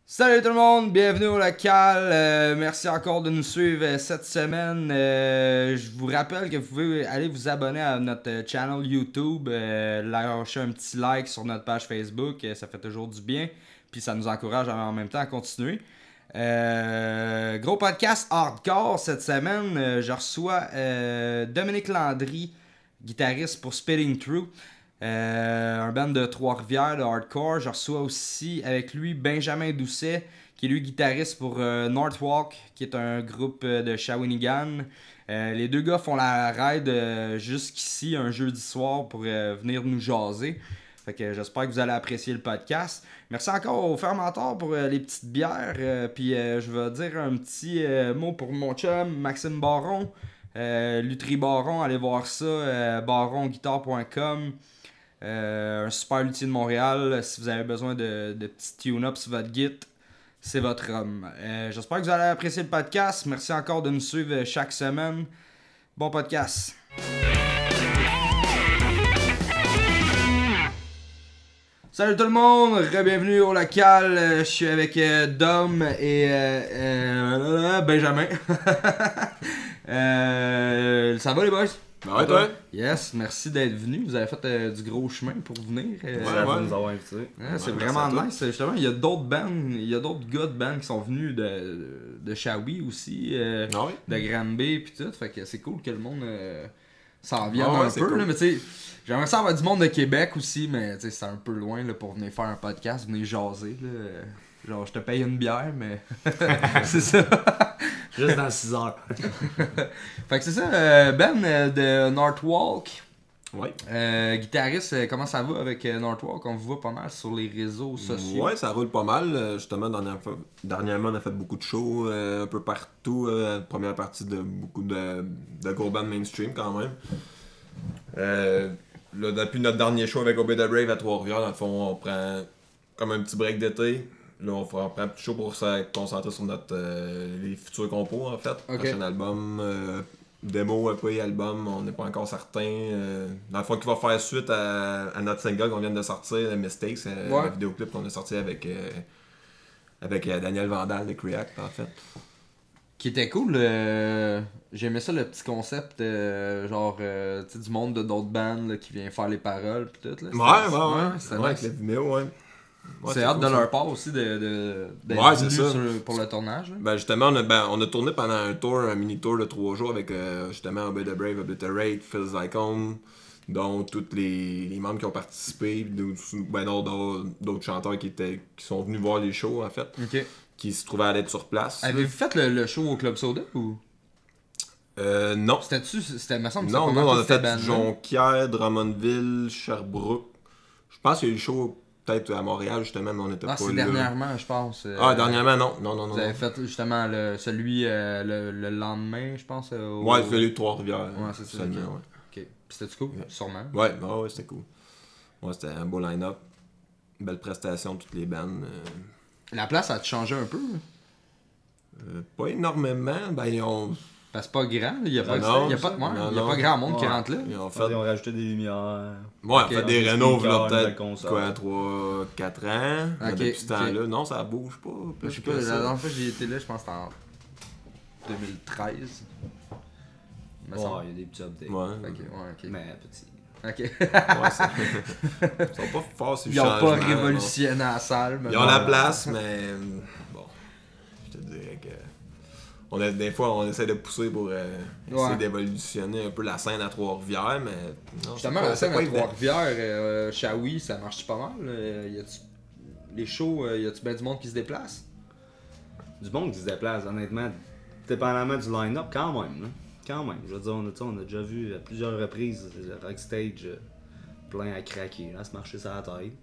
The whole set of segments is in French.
Salut tout le monde, bienvenue au local. Merci encore de nous suivre cette semaine. Je vous rappelle que vous pouvez aller vous abonner à notre channel YouTube, lâcher un petit like sur notre page Facebook, ça fait toujours du bien, puis ça nous encourage en même temps à continuer. Gros podcast hardcore cette semaine. Je reçois Dominique Landry, guitariste pour Spitting Through. Un band de Trois-Rivières de hardcore. Je reçois aussi avec lui Benjamin Doucet, qui est lui guitariste pour Northwalk, qui est un groupe de Shawinigan. Les deux gars font la ride jusqu'ici un jeudi soir pour venir nous jaser. Fait que j'espère que vous allez apprécier le podcast. Merci encore au Fermentor pour les petites bières. Puis je vais dire un petit mot pour mon chum Maxime Baron. Lutry Baron, allez voir ça. baronguitar.com. Un super luthier de Montréal. Si vous avez besoin de petits tune-ups sur votre git, c'est votre homme. J'espère que vous allez apprécier le podcast. Merci encore de nous suivre chaque semaine. Bon podcast. Salut tout le monde, bienvenue au local. Je suis avec Dom et Benjamin. Ça va les boys? Ben ouais, toi? Yes, merci d'être venu. Vous avez fait du gros chemin pour venir. Ouais. nous avoir invités. C'est vraiment nice. Justement, il y a d'autres bands, il y a d'autres gars de bands qui sont venus de Shawi aussi, de Granby puis tout. Fait que c'est cool que le monde s'en vienne un peu. Cool. Là, mais tu sais, j'aimerais ça avoir du monde de Québec aussi, mais tu sais, c'est un peu loin là, pour venir faire un podcast, venir jaser. Là. Genre, je te paye une bière, mais c'est ça. Juste dans 6 heures. Fait que c'est ça, Ben de Northwalk. Ouais. Guitariste, comment ça va avec Northwalk? On vous voit pas mal sur les réseaux sociaux. Ouais, ça roule pas mal. Justement, dernièrement, on a fait beaucoup de shows un peu partout. Première partie de beaucoup de gros bands mainstream quand même. Là, depuis notre dernier show avec Obey the Brave à Trois-Rivières, dans le fond, on prend comme un petit break d'été. Là, on prend un petit show pour se concentrer sur les futurs compos, en fait. Okay. Prochain album, démo, EP, album, on n'est pas encore certain. Dans le fond, qui va faire suite à notre single qu'on vient de sortir, Mistakes, le vidéoclip qu'on a sorti avec Daniel Vandal de Creact, en fait. Qui était cool, j'aimais ça le petit concept, genre, tu sais, du monde de d'autres bands là, qui vient faire les paroles pis tout. Là. Ouais, nice. avec la Vimeo, ouais. C'est hâte de leur part aussi d'être venus pour le tournage. Là. Ben justement, on a tourné pendant un mini-tour de 3 jours avec justement Obey the Brave, Obliterate, Phil Zycone, dont tous les membres qui ont participé, d'autres chanteurs qui sont venus voir les shows en fait, qui se trouvaient à être sur place. Avez-vous fait le show au Club Soda ou? Non. C'était, me semble, non, on a fait Jonquière, Drummondville, Sherbrooke. Je pense qu'il y a eu le show peut-être à Montréal justement, mais on n'était pas là. C'est dernièrement, je pense. Dernièrement, non. Vous avez fait justement celui le lendemain, je pense. Ouais, celui de Trois-Rivières. Ouais, c'est ça. Seulement, ok. Puis c'était cool, sûrement. Ouais, c'était cool. Ouais, c'était un beau line-up. Belle prestation de toutes les bandes. La place a changé un peu? Pas énormément. C'est pas grand, il n'y a pas grand monde qui rentre là. Ils ont rajouté des lumières. Ouais, on fait des rénoves là, peut-être 3-4 ans. Depuis ce temps-là. Non, ça bouge pas. Je sais pas, la dernière fois que j'ai été là, je pense que c'était en 2013. Il y a des petits updates. Ok. Mais petits. Ok. Ils sont pas forts sur le changement. Ils ont pas révolutionné la salle. Ils ont la place, mais bon, je te dirais que des fois on essaie de pousser pour essayer d'évolutionner un peu la scène à Trois-Rivières, mais non, justement la scène à Trois-Rivières, Shawi, ça marche pas mal. Les shows, y a-tu bien du monde qui se déplace? Du monde qui se déplace, honnêtement, dépendamment du line-up, quand même. Là. Quand même, je veux dire, on a déjà vu à plusieurs reprises le Rockstage plein à craquer, là, à se marcher sur la tête.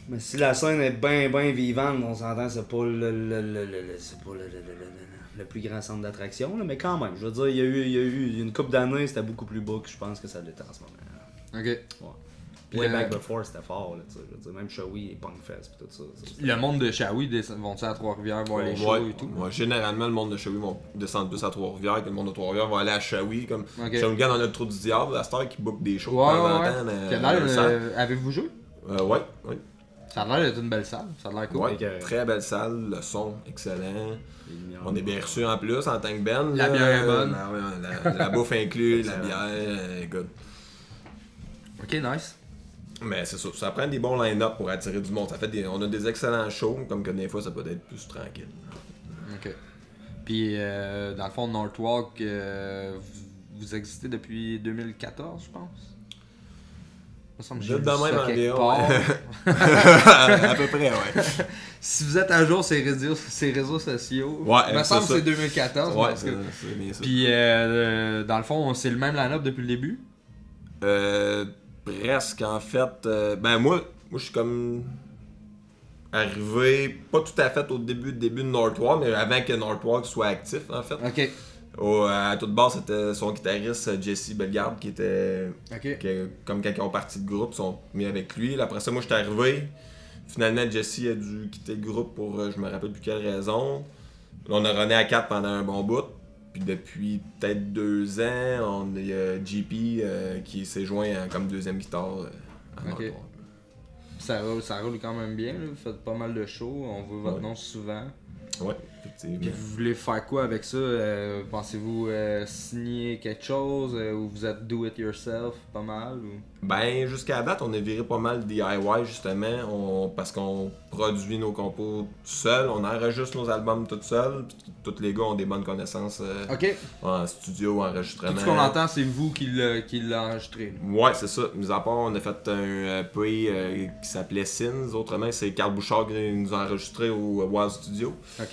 Mais si la scène est bien vivante, on s'entend, c'est pas le plus grand centre d'attraction, là, mais quand même, je veux dire, il y a eu une couple d'années, c'était beaucoup plus bas que je pense que ça l'était en ce moment. Ok. Ouais. Way back before, c'était fort, là, je veux dire, même Shawi et Punkfest pis tout ça. Le monde de Shawi vont-ils à Trois-Rivières voir les shows et tout? Ouais, généralement, le monde de Shawi vont descendre plus à Trois-Rivières que le monde de Trois-Rivières va aller à Shawi. Comme Shawinigan, on a le trou du diable, la star qui book des shows de temps en temps. Avez-vous joué? Ouais. Ça a l'air d'être une belle salle, ça a l'air cool. Ouais, Écœurant. très belle salle, le son excellent. Les lumières. On est bien reçus en plus en tant que band. La là. bière est bonne. Ben ouais, la bouffe inclue, la Excellent. bière, good. Ok, nice. Mais c'est ça prend des bons line-up pour attirer du monde. On a des excellents shows, comme que des fois ça peut être plus tranquille. Ok. Puis, dans le fond, Northwalk, vous existez depuis 2014, je pense. Il me semble que j'ai Juste vu de ça même quelque environ. part. À peu près, ouais. Si vous êtes à jour sur ces réseaux sociaux, Ouais, il me c'est semble que ça. c'est 2014. Ouais, parce que... c'est bien ça. Puis, dans le fond, c'est le même line-up depuis le début. Presque, en fait. Ben, moi, je suis comme arrivé, pas tout à fait au début de Northwalk, mais avant que Northwalk soit actif, en fait. Ok. À toute base, c'était son guitariste Jesse Bellegarde qui était. Ok. Comme quand ils ont parti de groupe, ils sont mis avec lui. Après ça, moi, j'étais arrivé. Finalement, Jesse a dû quitter le groupe pour je me rappelle plus quelle raison. Là, on a runné à 4 pendant un bon bout. Puis depuis peut-être 2 ans, on a JP qui s'est joint comme deuxième guitare à Ok. Northwalk. Ça roule quand même bien, là. Vous faites pas mal de shows, on voit votre Ouais. nom souvent. Ouais, Puis effectivement. vous voulez faire quoi avec ça? Pensez-vous signer quelque chose ou vous êtes do it yourself pas mal? Ou... Ben, jusqu'à date, on a viré pas mal DIY justement, parce qu'on produit nos compos seuls, on enregistre nos albums tout seuls, puis tous les gars ont des bonnes connaissances Ok. en studio, enregistrement. Tout ce qu'on entend, c'est vous qui l'avez enregistré. Ouais, c'est ça. Mis à part, on a fait un EP qui s'appelait Sins. Autrement, c'est Carl Bouchard qui nous a enregistré au Wild Studio. Ok.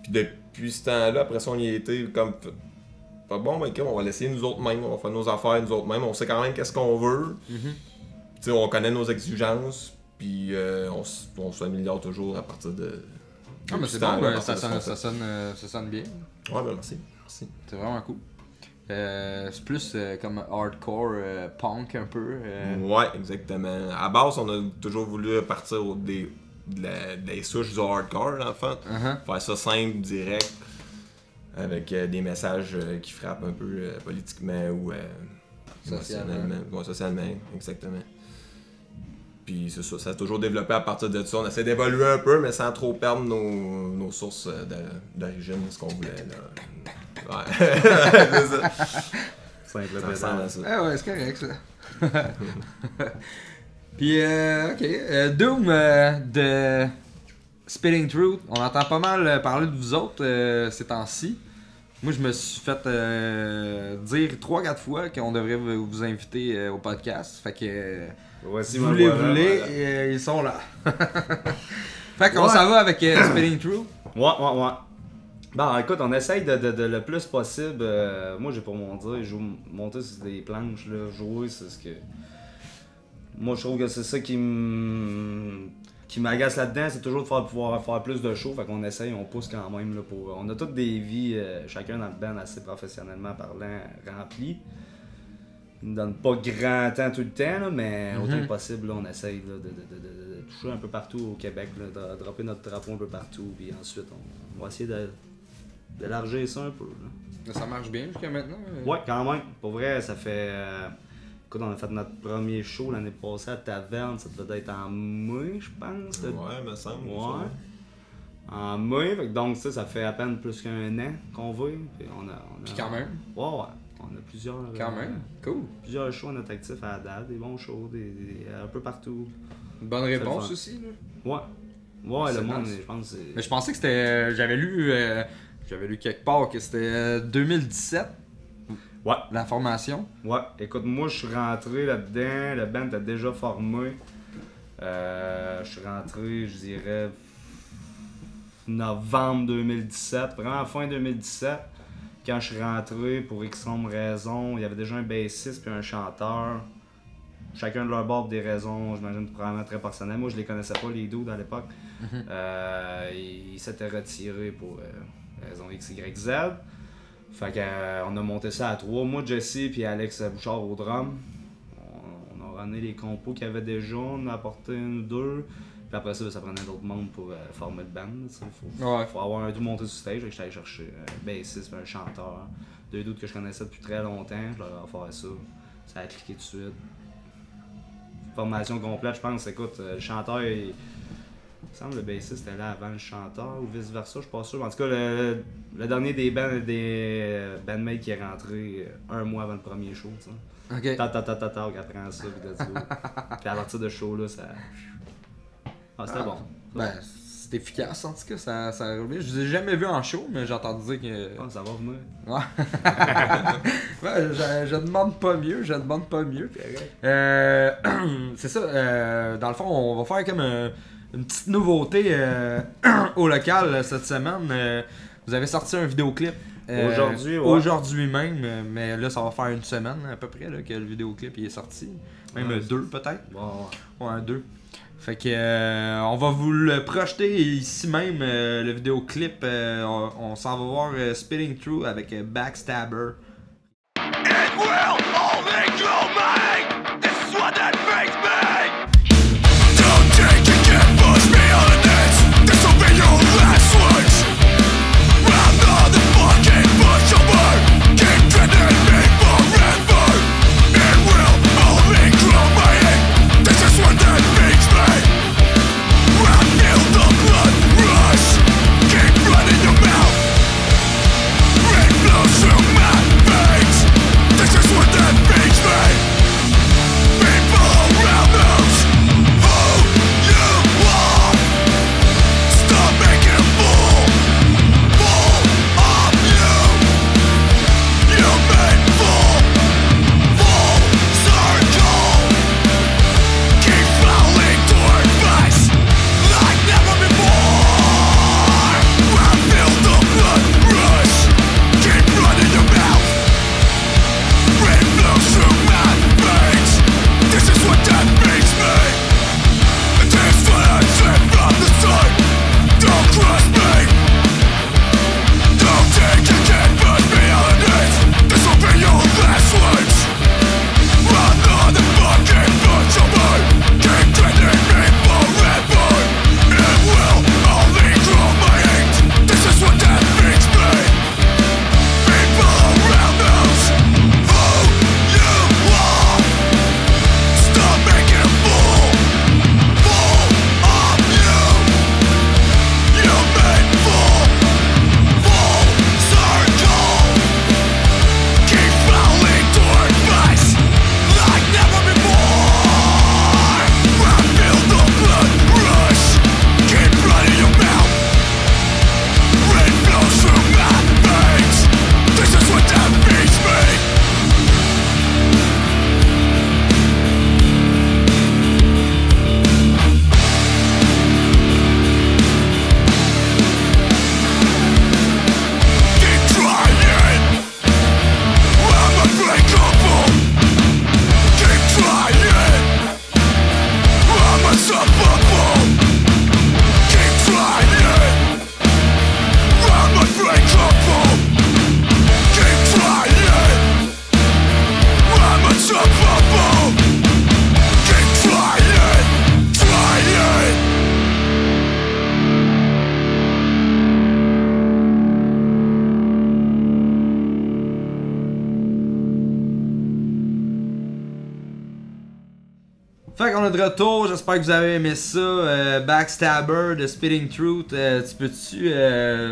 Puis depuis ce temps-là, après ça, on y a été comme. Pas bon, mais ok, on va l'essayer nous autres mêmes. On va faire nos affaires nous autres mêmes. On sait quand même qu'est-ce qu'on veut. Tu sais, on connaît nos exigences. Puis on s'améliore toujours à partir de. Ah, mais depuis c'est ce bon, temps-là, à ben, partir de ce qu'on ça sonne bien. fait. Ouais, ben merci. Merci. C'est vraiment cool. C'est plus comme hardcore punk un peu. Ouais, exactement. À base, on a toujours voulu partir des souches du hardcore, en fait. Uh-huh. Faire ça simple, direct, avec des messages qui frappent un peu politiquement ou Socialement. émotionnellement. Ouais, socialement, exactement. Puis c'est ça, ça a toujours développé à partir de ça. On essaie d'évoluer un peu, mais sans trop perdre nos sources d'origine, ce qu'on voulait. Là. Ouais, c'est ça. Simple Ça ressemble à ça. Ah ouais, c'est correct ça. Puis, ok. Doom de Spitting Truth, on entend pas mal parler de vous autres ces temps-ci. Moi, je me suis fait dire 3-4 fois qu'on devrait vous inviter au podcast. Fait que, Voici vous me les voilà, voulez, voilà. ils sont là. Fait qu'on Ouais. s'en va avec Spitting Truth. Ouais. Bon, écoute, on essaye de le plus possible. Moi, j'ai pour mon dire, monter sur des planches, là, jouer, c'est ce que. Moi, je trouve que c'est ça qui m'agace là-dedans, c'est toujours de pouvoir faire plus de shows. Fait qu'on essaye, on pousse quand même. Là, on a toutes des vies, chacun dans le band, assez professionnellement parlant, remplies. Ils nous donnent pas grand temps tout le temps, là, mais autant que possible, là, on essaye là, de toucher un peu partout au Québec, là, de dropper notre drapeau un peu partout, puis ensuite on va essayer d'élargir ça un peu. Là. Ça marche bien jusqu'à maintenant. Ouais, quand même. Pour vrai, ça fait. Écoute, on a fait notre premier show l'année passée à Taverne, ça devait être en mai, je pense. Ouais, me semble. Ouais. En mai, fait que donc ça fait à peine plus qu'un an qu'on va. Puis Puis quand même. Ouais. On a plusieurs. Quand même. Cool. Plusieurs shows à notre actif à la date, des bons shows, un peu partout. Une bonne réponse fun. aussi. Là. Ouais. Ouais, C'est le monde, nice. je pense, c'est. Mais je pensais que c'était. J'avais lu quelque part que c'était 2017, Ouais. la formation. Ouais, écoute, moi je suis rentré là-dedans, le band était déjà formé. Je suis rentré, je dirais, novembre 2017, vraiment fin 2017. Quand je suis rentré, pour X raison, il y avait déjà un bassiste puis un chanteur. Chacun de leur bord pour des raisons, j'imagine, probablement très personnelles. Moi, je les connaissais pas, les dudes, à l'époque. Ils s'étaient retirés pour raison X, Y, Z. Fait qu'on a monté ça à 3. Moi, Jesse puis Alex Bouchard au drum. On a runné les compos qu'il y avait déjà, on a apporté une ou deux. Puis après ça, ça prenait d'autres mondes pour former le band. Il faut avoir un tout monté sur stage. J'étais allé chercher un bassiste et un chanteur. Deux doutes que je connaissais depuis très longtemps. Je leur ai offert ça. Ça a cliqué tout de suite. formation complète, je pense. Écoute, le chanteur, il me semble que le bassiste était là avant le chanteur ou vice-versa, je suis pas sûr. En tout cas, le dernier des bandmates qui est rentré un mois avant le premier show, tu sais. Ok. Après ça, puis let's go. Puis à partir de ce show-là, ça... Ah, c'était bon. Ben, c'est efficace en tout cas, ça revient. Je vous ai jamais vu en show, mais j'ai entendu dire que. Ah, ça va venir. Ouais. Ouais, je demande pas mieux, c'est ça, dans le fond, on va faire comme une petite nouveauté au local cette semaine. Vous avez sorti un vidéoclip. Aujourd'hui, ouais. Aujourd'hui même, mais là ça va faire une semaine à peu près là, que le vidéoclip il est sorti. Même Ouais. 2 peut-être. Bon, Ouais, 2. Fait que on va vous le projeter ici même, le vidéoclip. On s'en va voir Spitting Through avec Backstabber. It will only grow me. This is what that makes me. Don't think you can push me on this. This will be your last words. I'm not the fucking pushover. Keep treating me forever. It will only grow me. This is what that makes me. I feel the blood rush. Keep running your mouth. Rain flows through my veins. This is what that makes me. People around us, who you are. Stop making a fool of you. You made full circle. Keep falling toward vice like never before. I feel the blood rush. Keep running your mouth. Rain flows through my veins. This is what that makes me. And this is what I said from the start. Don't trust me. Don't think you can put me on this. This will be your last words. I'm not the fucking pushover. Keep treating me forever. It will only grow my hate. This is what that makes me. People around us, who you are. Stop making a fool of you. You made full circle. Keep falling toward vice like never before. I feel the blood rush. Keep running your mouth. Rain flows through my veins. This is what that makes me. Keep trying. I'm unbreakable. Keep trying. I'm unstoppable. Keep trying. I'm unbreakable. Keep trying. I'm unstoppable. Keep trying. Fait qu'on est de retour, j'espère que vous avez aimé ça. Backstabber de Spitting Truth. Tu peux-tu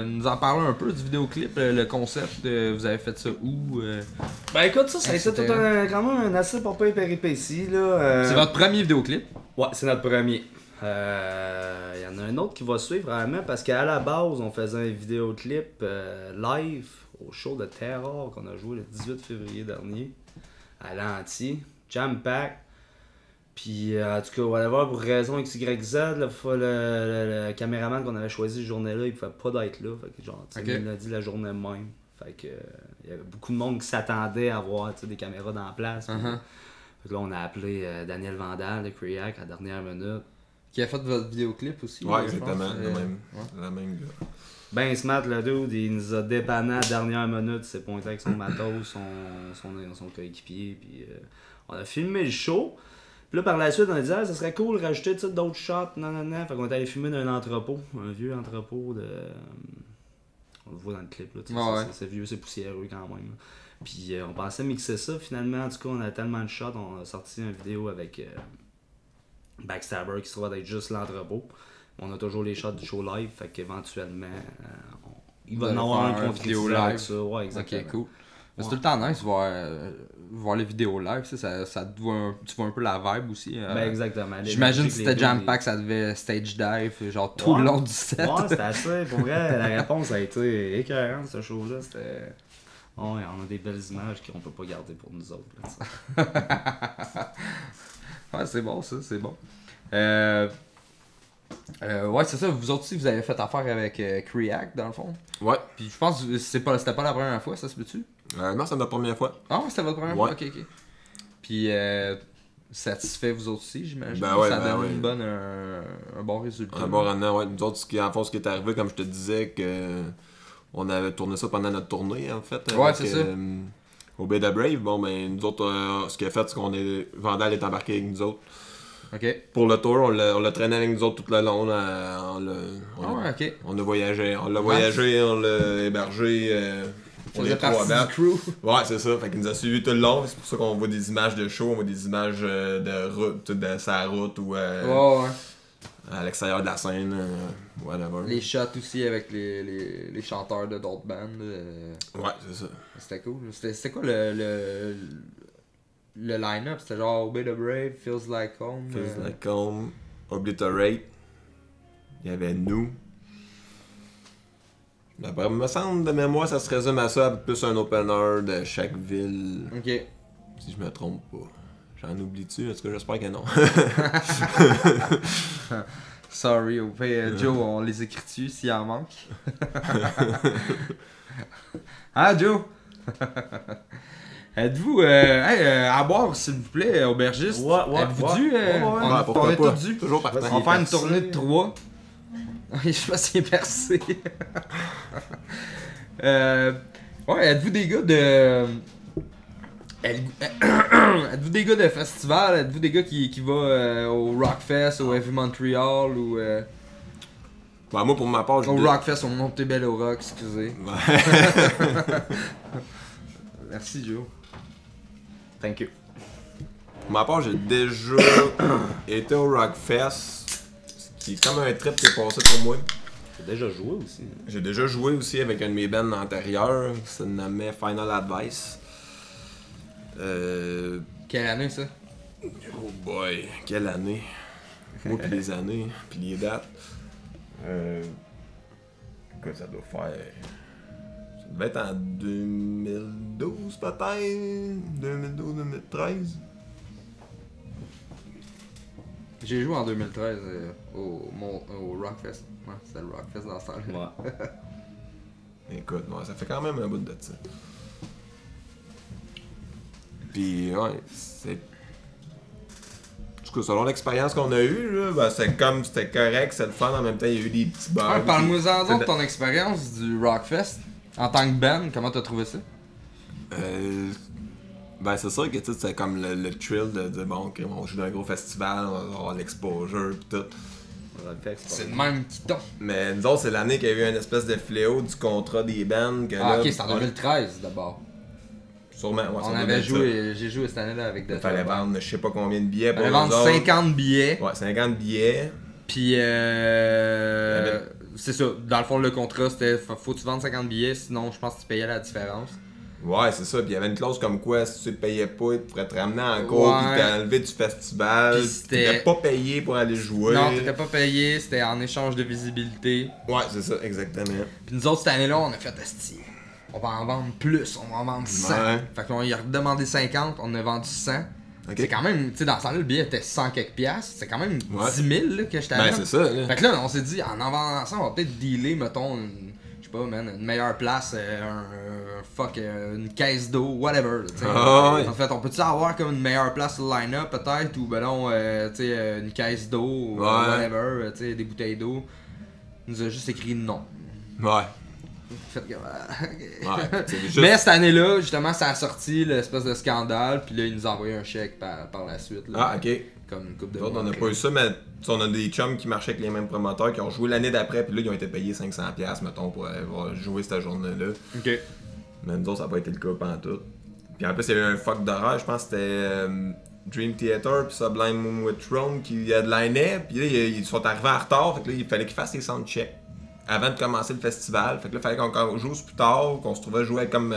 nous en parler un peu du vidéoclip, le concept? Vous avez fait ça où? Ben écoute, ça a été Etc. tout quand même un assez pas pire péripétie, là. C'est votre premier vidéoclip? Ouais, c'est notre premier. Il y en a un autre qui va suivre vraiment parce qu'à la base, on faisait un vidéoclip live au show de Terror qu'on a joué le 18 février dernier à l'Anti, Jam Pack. Puis en tout cas, on va aller voir pour raison XYZ, le caméraman qu'on avait choisi cette journée-là, il pouvait pas d'être là. Fait que genre, tu sais, Ok. il l'a dit la journée même. Fait que il y avait beaucoup de monde qui s'attendait à voir des caméras dans la place. Puis, Uh-huh. fait que là, on a appelé Daniel Vandal de Creac à la dernière minute. Qui a fait votre vidéoclip aussi? Ouais, je pense. exactement. Ouais. La même gars. Ben smart le dude, il nous a dépanné à la dernière minute, il s'est pointé avec son matos, son coéquipier, puis on a filmé le show. Puis là par la suite on a dit ça serait cool de rajouter d'autres shots, nanana. Fait qu'on est allé filmer dans un entrepôt, un vieux entrepôt de... On le voit dans le clip là, tu sais, Ouais. c'est vieux, c'est poussiéreux quand même. Puis on pensait mixer ça, finalement en tout cas on a tellement de shots, on a sorti une vidéo avec Backstabber qui se trouve être juste l'entrepôt. On a toujours les shots du show live, fait qu'éventuellement, il va y en avoir un faire contre vidéo avec live. ça. Ouais, exactement. Ok, cool. Mais c'est Ouais. tout le temps nice voir les vidéos live, ça te voit tu vois un peu la vibe aussi. Ben exactement. J'imagine que si c'était les Jam deux, Pack, ça devait stage dive genre tout Ouais. le long du set. Ouais, c'était assez. Pour vrai, la réponse a été écœurante, ce show-là. C'était. Ouais, on a des belles images qu'on peut pas garder pour nous autres. Là, Ouais, c'est bon ça, c'est bon. Ouais, c'est ça, vous autres aussi, vous avez fait affaire avec Creac dans le fond. Ouais. Puis je pense que c'était pas la première fois, ça se peut-tu? Non, c'est notre première fois. Ah, c'était votre première Ouais. fois? Ok. Puis satisfait vous autres aussi, j'imagine. Ben ouais, ça ben donne ouais. un bon résultat. Un bon rendement, ouais. Nous autres, en fond, ce qui est arrivé, comme je te disais, que on avait tourné ça pendant notre tournée, en fait. Ouais, avec, c'est ça. Au Bay de Brave, bon, ben, nous autres, ce qu'il a fait, c'est qu'on est. Vandal est embarqué avec nous autres. Ok. Pour le tour, on l'a traîné avec nous autres tout le long. Ah ouais, ok. On a voyagé. On l'a voyagé, on l'a hébergé. On les faisait trois partie dates. du crew. Ouais, c'est ça. Fait qu'il nous a suivis tout le long. C'est pour ça qu'on voit des images de show, on voit des images de route, de sa route ou Ouais. à l'extérieur de la scène. Whatever. Les shots aussi avec les chanteurs de d'autres bandes. Ouais, c'est ça. C'était cool. C'était quoi le line-up? C'était genre Obey the Brave, Feels Like Home. Feels Like Home, Obliterate. Il y avait nous. D'après me semble de mémoire, ça se résume à ça, plus un opener de chaque ville. Ok. Si je me trompe pas. J'en oublie-tu? Est-ce que j'espère que non? Sorry, au fait, Joe, on les écrit-tu s'il en manque? Hein, Joe? Êtes-vous à boire, s'il vous plaît, aubergiste? Ouais, Êtes-vous dû? Ouais, On pourquoi est pas? tous dû. Toujours sais pas partant. On va faire une percé. tournée de 3. Je sais pas s'il est percé. Ouais, êtes-vous des gars de. Êtes-vous des gars de festival? Êtes-vous des gars qui va au Rockfest, au Heavy Montreal ou Bah, moi, pour ma part, je au Rockfest, au Montebello Rock, excusez. Merci Joe. Thank you. Pour ma part, j'ai déjà été au Rockfest, ce qui est comme un trip qui est passé pour moi. J'ai déjà joué aussi. J'ai déjà joué aussi avec un de mes bands antérieurs, qui se nommait Final Advice. Quelle année ça? Oh boy, quelle année! Moi pis les années, pis les dates. Quoi ça doit faire? Ça devait être en 2012 peut-être? 2012-2013? J'ai joué en 2013 au Rockfest. Ouais, c'était le Rockfest dans ce temps-là. Ouais. Écoute, ouais, ça fait quand même un bout de ça. Pis ouais, c'est... En tout cas, selon l'expérience qu'on a eue, là, ben, c'était correct, c'était le fun, en même temps il y a eu des petits bugs. Ouais, parle-moi-en C'est donc de ton expérience du Rockfest. En tant que band, comment t'as trouvé ça? Ben c'est sûr que tu sais, c'est comme le thrill de dire bon, ok, on joue dans un gros festival, on va avoir l'exposure pis tout. C'est le même qui tombe. Mais nous autres, c'est l'année qu'il y a eu une espèce de fléau du contrat des bands. Que Ah là, ok, c'est en 2013 d'abord. Sûrement, ouais, On ça avait doit être joué, j'ai joué cette année-là avec ça. Il Death fallait Band. vendre je sais pas combien de billets On pour allait nous vendre autres. 50 billets. Ouais, 50 billets. Puis c'est ça, dans le fond le contrat c'était faut que tu vendes 50 billets, sinon je pense que tu payais la différence. Ouais, c'est ça. Puis il y avait une clause comme quoi, si tu ne payais pas, ils pourraient te ramener en cours, Ouais. puis t'enlever du festival. Puis Tu n'étais pas payé pour aller jouer. Non, t'étais pas payé, c'était en échange de visibilité. Ouais, c'est ça, exactement. Puis nous autres cette année-là, on a fait esti. On va en vendre plus, on va en vendre 100. Ouais. Fait qu'on lui a redemandé 50, on a vendu 100. Ok. C'est quand même, tu sais, dans ce temps-là, le billet était 100 quelques piastres. C'est quand même 10 Ouais. 000 là, que j'étais Ben, allé. c'est ça, là. Fait que là, on s'est dit, en vendant ça, on va peut-être dealer, mettons, je sais pas, man, une meilleure place, une caisse d'eau, whatever. Là, t'sais. Ah, ouais. En fait, on peut-tu avoir comme une meilleure place sur le line-up, peut-être, ou ben non, tu sais, une caisse d'eau, ou Ouais. whatever, tu sais, des bouteilles d'eau. Il nous a juste écrit non. Ouais. Fait que, Ouais. C'est juste... Mais cette année-là, justement, ça a sorti l'espèce de scandale, puis là, il nous a envoyé un chèque par la suite. Là, Ah, ok. comme une coupe de Nous autres, mois on n'a après. pas eu ça, mais on a des chums qui marchaient avec les mêmes promoteurs qui ont joué l'année d'après, puis là, ils ont été payés 500$, mettons, pour avoir joué cette journée-là. Ok. Mais nous autres, ça n'a pas été le cas pendant tout. Puis en plus, il y a eu un fuck d'horaire, je pense que c'était Dream Theater puis Sublime Moonlit Throne qui headlinaient, puis là, ils sont arrivés en retard, fait que là, il fallait qu'ils fassent les soundchecks avant de commencer le festival. Fait que là, il fallait qu'on joue plus tard, qu'on se trouvait jouer comme...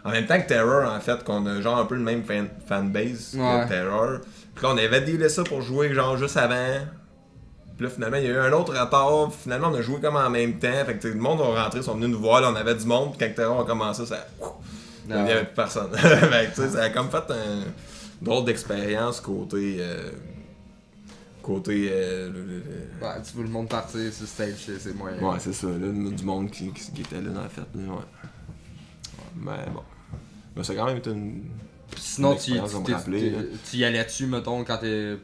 en même temps que Terror, en fait, qu'on a genre un peu le même fanbase que Terror. Puis là, on avait dealé ça pour jouer genre juste avant. Puis là, finalement, il y a eu un autre retard. Finalement, on a joué comme en même temps. Fait que le monde est rentré, sont venus nous voir. Là, on avait du monde. Puis quand Terror a commencé, ça... Il n'y avait plus personne. Fait que, ça a comme fait un drôle d'expérience côté... Ouais, tu veux le monde partir sur stage, c'est moyen. Ouais, c'est ça. Là, du monde qui était là dans la fête. Là, ouais. Mais bon. Mais ça a quand même été une... Sinon, une expérience à me rappeler, tu y allais-tu, mettons, quand t'es...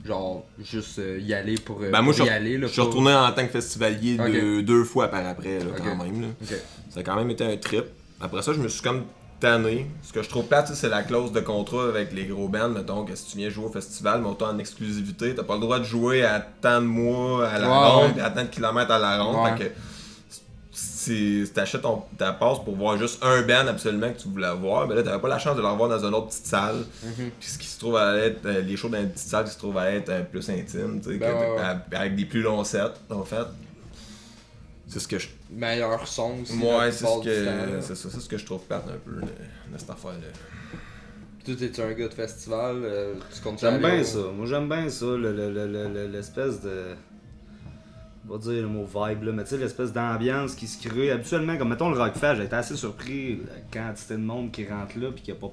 Genre, juste y aller pour ben moi, y aller, là, je suis retourné en tant que festivalier deux fois par après, là, Ok. quand même. Là. Ok. Ça a quand même été un trip. Après ça, je me suis comme tanné. Ce que je trouve plate, c'est la clause de contrat avec les gros bands. Mettons que si tu viens jouer au festival, mais autant en exclusivité, t'as pas le droit de jouer à tant de mois à la ronde, ouais. et à tant de kilomètres à la ronde. Ouais. Fait que si t'achètes ta passe pour voir juste un band absolument que tu voulais voir, ben là t'avais pas la chance de le revoir dans une autre petite salle. Puis ce qui se trouve à être les shows dans une petite salle qui se trouve à être plus intime, tu sais, avec des plus longs sets en fait. C'est ce que je... Meilleur son aussi. Ouais, la c'est plupart ce du que temps. c'est ça, c'est ce que je trouve plate un peu de cette affaire-là. Toi, t'es-tu un gars de festival? Tu comptes J'aime aller bien au- ça. Moi, j'aime bien ça, l'espèce de... On va dire le mot vibe, là, mais tu sais, l'espèce d'ambiance qui se crée. Habituellement, comme mettons le Rockfest, j'ai été assez surpris la quantité de monde qui rentre là, puis qu'il n'y a pas...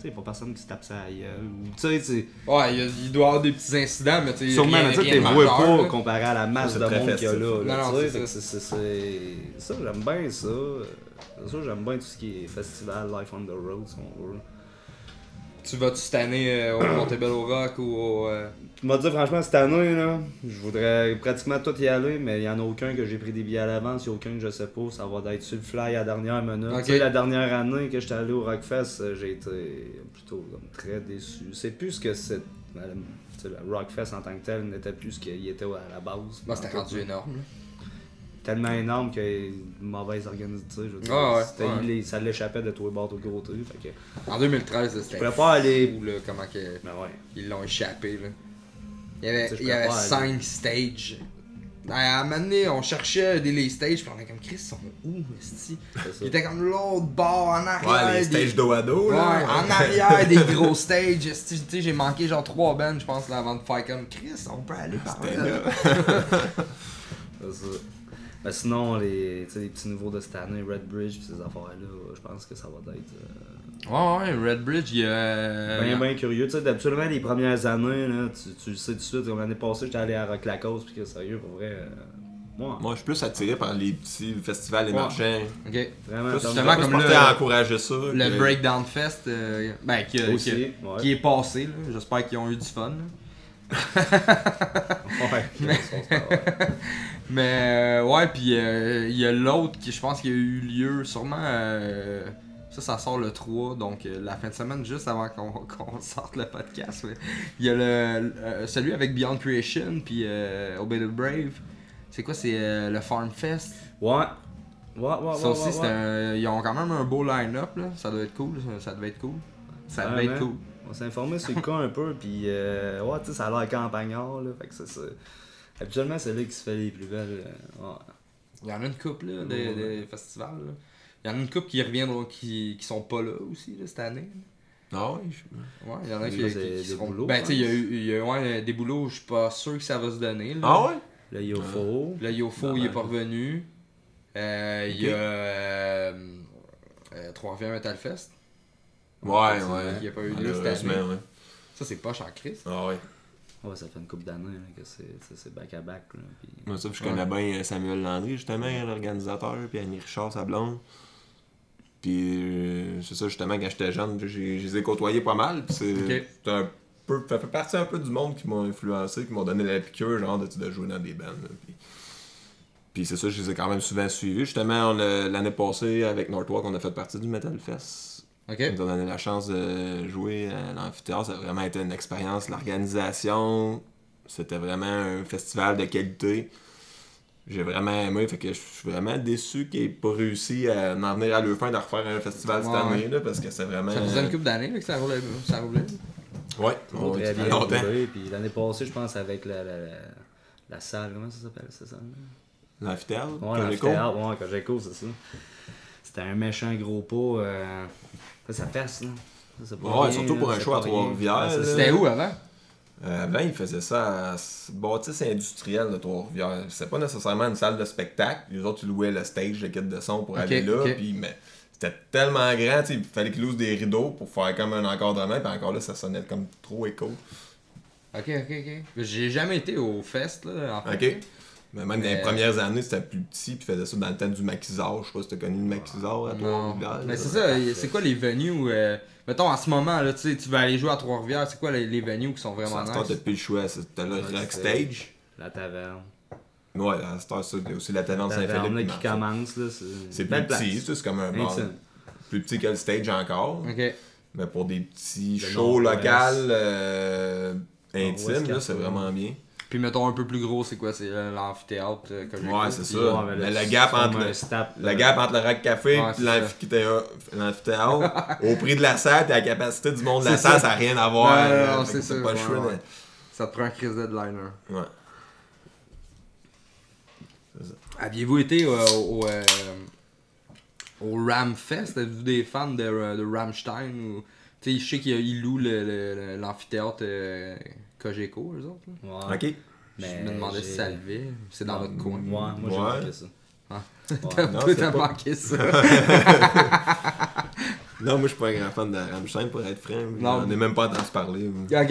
Tu sais, pas personne qui se tape ça ailleurs. Ou tu sais, c'est... Ouais, il doit y avoir des petits incidents, mais tu sais. Sûrement, rien- mais tu sais, rien t'es de voué majeur, pas là. comparé à la masse C'est de très monde qu'il y a festif. là. Non, non, tu sais, c'est fait que c'est... Ça, j'aime bien ça. C'est ça, j'aime bien tout ce qui est festival, life on the road, si on veut. Tu vas-tu cette année au Montebello Rock ou au. Tu m'as dit franchement cette année là, je voudrais pratiquement tout y aller, mais il n'y en a aucun que j'ai pris des billets à l'avance, il n'y a aucun que je sais pas, ça va être sur le fly à la dernière minute. Ok. Tu sais, la dernière année que j'étais allé au Rockfest, j'ai été plutôt comme, très déçu. C'est plus ce que c'est. Tu sais, le Rockfest en tant que tel n'était plus ce qu'il était à la base. Bah, c'était rendu énorme. là. Tellement énorme qu'il y a une mauvaise organisation, je veux dire. Ah ouais, C'était- ouais. ça l'échappait de tous les bords de côté. Fait que, En 2013, c'était. je pouvais pas aller. fou, là, comment que Ben ouais. ils l'ont échappé. Là. Il y avait, Tu sais, je il y avait préfère 5 stages. À un moment donné, on cherchait les stages, puis on était comme Chris, ils sont où, esti? C'est ça. Il était comme l'autre bord, en arrière. Ouais, les des- stages dos à dos, Ouais, là. en arrière des gros stages. esti, tu sais, j'ai manqué genre 3 bands, je pense, là, avant de faire comme Chris, on peut aller par C'était là. là. C'est ça. Mais sinon, les petits nouveaux de cette année, Red Bridge pis ces affaires-là, je pense que ça va être Ouais, Red Bridge, il y a. bien curieux. Tu sais, absolument les premières années, là, tu le sais tout de suite, comme l'année passée, j'étais allé à Rock Lacoste, pis que sérieux, pour vrai, moi, Moi, je suis plus attiré par les petits festivals émergents. Ok. vraiment, Plus, justement, plus comme porté le- à encourager ça. Le que- Breakdown Fest, ben, aussi, ouais. qui est passé, là. J'espère qu'ils ont eu du fun. là. Ouais, Mais ouais, puis il y a l'autre qui je pense qu'il a eu lieu sûrement. Ça sort le 3, donc la fin de semaine juste avant qu'on sorte le podcast. Ouais. Il y a celui avec Beyond Creation, puis Obey the Brave. C'est quoi, c'est le Farm Fest? ouais. Ça aussi, ils ont quand même un beau line-up, là. Ça doit être cool, ça devait être cool. Ça devait être cool. On s'est informé sur le cas un peu, pis ouais, tu sais, ça a l'air campagnard, là, fait que c'est ça. Habituellement, c'est là qui se fait les plus belles. Ouais. Il y en a une couple là, des festivals. Là. Il y en a une couple qui reviendront, qui sont pas là aussi là, cette année. Ah ouais, Ouais, il y en a Ça, qui c'est des seront... boulots, Ben, tu sais, hein. il y a ouais, des boulots, je suis pas sûr que ça va se donner. Là. Ah ouais? Le Yofo. Le Yofo, il est pas revenu. Il y a Trois-Rivières Metal Fest. Ouais, Il n'y a pas eu lieu cette Malheureusement, année. ouais. Ça, c'est poche en crise. Ah ouais. Ouais, ça fait une couple d'années là, que c'est back-à-back. Là, pis... Moi, ça, je connais bien Samuel Landry, justement, l'organisateur, puis Annie Richard, sa blonde. Puis c'est ça, justement, quand j'étais jeune, je les ai côtoyés pas mal. Puis c'est un peu, ça fait partie un peu du monde qui m'a influencé, qui m'ont donné la piqûre, genre, de jouer dans des bands. Là, puis c'est ça, je les ai quand même souvent suivis. Justement, l'année passée, avec Northwalk, on a fait partie du Metal Fest. Ok. Ils nous ont donné la chance de jouer à l'amphithéâtre. Ça a vraiment été une expérience. L'organisation, c'était vraiment un festival de qualité. J'ai vraiment aimé. Fait que je suis vraiment déçu qu'ils n'aient pas réussi à en venir à leur fin de refaire un festival cette Ouais. année. Là, parce que c'est vraiment. Ça faisait une couple d'années là, que ça roulait. Ouais, Très ça fait bien longtemps. roulé. Puis l'année passée, je pense, avec la salle, comment ça s'appelle, cette salle? L'amphithéâtre, Ouais, l'amphithéâtre, ouais, Cogeco, c'est ça. C'était un méchant gros pot. Ça fesse, là. Ça, c'est pas Ouais, rien, surtout pour là, un c'est show à pas rien. Trois-Rivières. Ouais, là. C'était où avant? Avant, ils faisaient ça à bâtisse industrielle de Trois-Rivières. C'était pas nécessairement une salle de spectacle. Les autres, ils louaient le stage, le kit de son pour aller là. ok. Puis, mais c'était tellement grand, tu sais, il fallait qu'ils louent des rideaux pour faire comme un encadrement. Puis encore là, ça sonnait comme trop écho. Ok. J'ai jamais été au fest, là, en fait. Ok. Mais même dans les premières années, c'était plus petit. Puis ils faisaient ça dans le temps du maquisard. Je sais pas si t'as connu le maquisard à Non. Trois-Rivières. Mais c'est ça, c'est quoi les venues mettons en ce moment, là, tu vas aller jouer à Trois-Rivières, c'est quoi les venues qui sont vraiment Ça t'as nice? plus le choix. T'as le Rock Stage. La taverne. Ouais, à cette heure, ça, aussi la taverne La taverne Saint-Philippe. là, qui commence, là, C'est belle plus petit, place. ça, c'est comme un bar. Intime. Plus petit que le stage encore. Ok. Mais pour des petits Le shows Nord-Ouest. locaux intimes, Nord-Ouest, là, c'est vraiment bien. Puis mettons un peu plus gros, c'est quoi? C'est l'amphithéâtre que j'ai Ouais, fait, c'est puis- ça. Ouais, Mais là, le gap tu entre formes le- un stap, Le gap entre le Rack Café Ouais, et c'est l'amphithéâtre, au prix de la salle et la capacité du monde de la C'est salle, ça. ça n'a rien à voir. Ouais, là. non, Fait c'est que ça, t'as pas le ouais, choix. ouais. Ça te prend un crise deadliner. Ouais. Aviez-vous été au Ramfest? Avez-vous des fans de Rammstein? Ou... Tu sais, je sais qu'ils louent l'amphithéâtre Cogeco, eux autres. Là. Ouais. Ok. Je me demandais si ça levait. C'est dans votre coin. Ouais, moi j'ai Ouais. manqué ça. Ah. Ouais. Non, Toi, c'est t'as pas- manqué ça. Non, moi je suis pas un grand fan de Rammstein pour être franc. Non. On n'est même pas entendu parler. Ok. Non,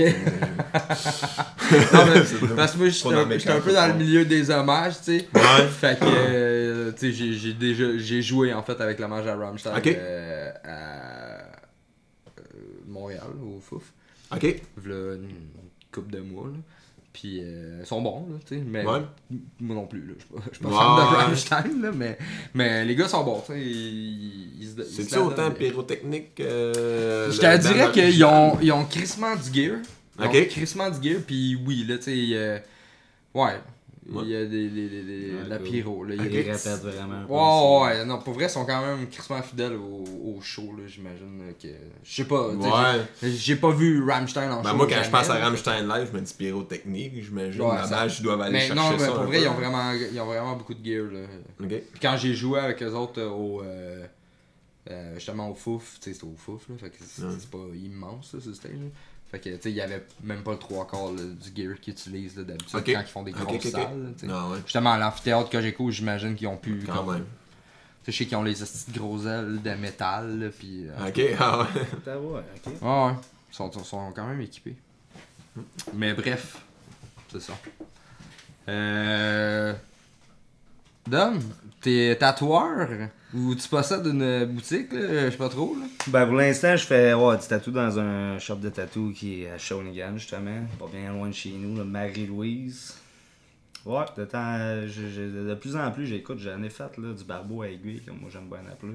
mais parce que moi, Pas dans mes j'étais un peu camps, dans le pas. milieu des hommages, tu sais. Ouais. Fait que, tu sais, j'ai joué en fait avec l'hommage à Rammstein Ok. à Montréal, au Fouf. Ok. V'là une couple de mois, là. Puis ils sont bons, là, tu sais. Mais Ouais. moi non plus, là. Je suis pas Ouais. fan de Rammstein, là. Mais les gars sont bons, tu sais. Ils se C'est-tu la autant donnent bien. pyrotechnique que. Je te dirais qu'ils ont crissement du gear. Ils Ok. ont crissement du gear, puis oui, là, tu sais, ouais. Ouais. Il y a de la cool. pyro, là. Il y a Ils des répètent vraiment. un peu Ouais, aussi. ouais, non, pour vrai, ils sont quand même crissement fidèles au show, là, j'imagine que... Je sais pas, tu sais, Ouais. j'ai pas vu Rammstein en Ben show. moi, quand je pense à jamais, Rammstein live, je me dis pyrotechnique. J'imagine Ouais, la ça- base, ils doivent aller Mais chercher non, mais ça. pour un vrai, peu. ils ont vraiment beaucoup de gear, là. Ok. Puis quand j'ai joué avec eux autres justement au Fouf, tu sais, c'était au Fouf, là, fait que c'est pas immense, là, ce stage, là. Fait que, tu sais, il y avait même pas le 3/4 là, du gear qu'ils utilisent, là, d'habitude, Ok. quand ils font des grosses Ok. salles, là, tu sais. Ah ouais. Justement, à l'amphithéâtre Cogeco, j'imagine qu'ils ont pu... Quand même. Tu sais, je sais qu'ils ont les petites grosses ailes de métal, là, puis... Ok, ah ouais. Putain, ouais, ok. Ouais, ouais. Ils sont quand même équipés. Mais bref, c'est ça. Dom, t'es tatoueur? Ou tu possèdes une boutique, là? Je sais pas trop, là. Ben pour l'instant, je fais du tatou dans un shop de tatou qui est à Shawinigan, justement. Pas bien loin de chez nous, là, Marie-Louise. Ouais, de plus en plus, j'en ai fait là, du barbeau à aiguille, comme moi j'aime bien appeler.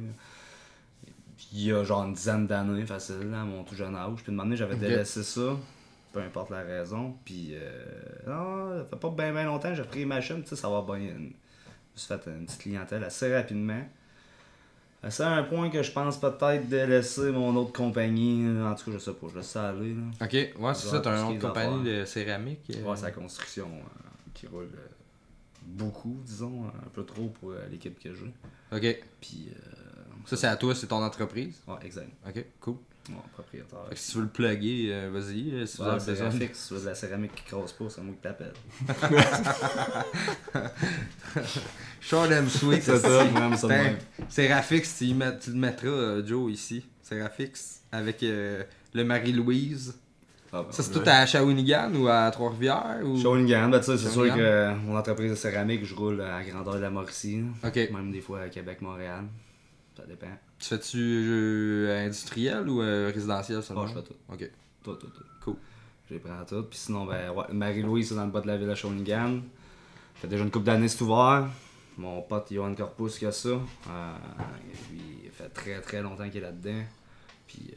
Il y a genre une dizaine d'années, facile, à mon tout jeune âge. Puis de moment donné, j'avais Ok. délaissé ça, peu importe la raison. Puis, non, ça fait pas bien longtemps, j'ai repris les machines, tu sais, ça va bien. Je me suis fait une petite clientèle assez rapidement. C'est un point que je pense peut-être délaisser mon autre compagnie. En tout cas, je sais pas, je laisse ça aller. Là. Ok, ouais, c'est ça, t'as Tout ce une qui autre est compagnie affaires. de céramique. Ouais, c'est la construction qui roule beaucoup, disons, un peu trop pour l'équipe que j'ai. Ok, Puis, ça c'est à toi, c'est ton entreprise. ouais, exact. Ok, cool. Ouais, propriétaire. Fait que si tu veux le plugger, vas-y. Si vous Ouais, avez c'est besoin. graphique, si tu veux de la céramique qui crosse pas, c'est moi qui t'appelle. Short and sweet, C'est ça, vraiment ça de Putain, même. Serafix, tu le mettras, Joe, ici. Serafix, avec le Marie-Louise. Ah, ben, Ça, c'est ouais. tout à Shawinigan ou à Trois-Rivières? Ou... Shawinigan, ben tu sais, c'est sûr Shawinigan. que mon entreprise de céramique, je roule à la grandeur de la Mauricie. Ok. Même des fois à Québec-Montréal. Ça dépend. Tu fais-tu industriel ou résidentiel seulement? Ah, je fais tout. Ok, Tout. cool. J'ai pris tout. Puis sinon, ben, ouais, Marie-Louise, c'est dans le bas de la ville à Shawinigan. Ça fait déjà une couple d'années c'est ouvert. Mon pote Johan Corpus qui a ça. Lui, il fait très très longtemps qu'il est là-dedans. Puis,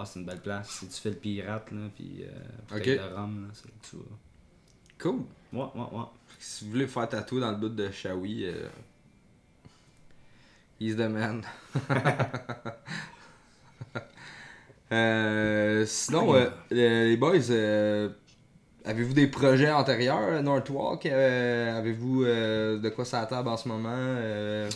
c'est une belle place. Si tu fais le pirate, là, puis peut-être Ok. de rhum, là, c'est là que tu vas. Cool. Ouais. Si vous voulez faire tatouer dans le bout de Shawi, he's the man. Sinon, les boys, avez-vous des projets antérieurs à Northwalk? Avez-vous de quoi ça table en ce moment?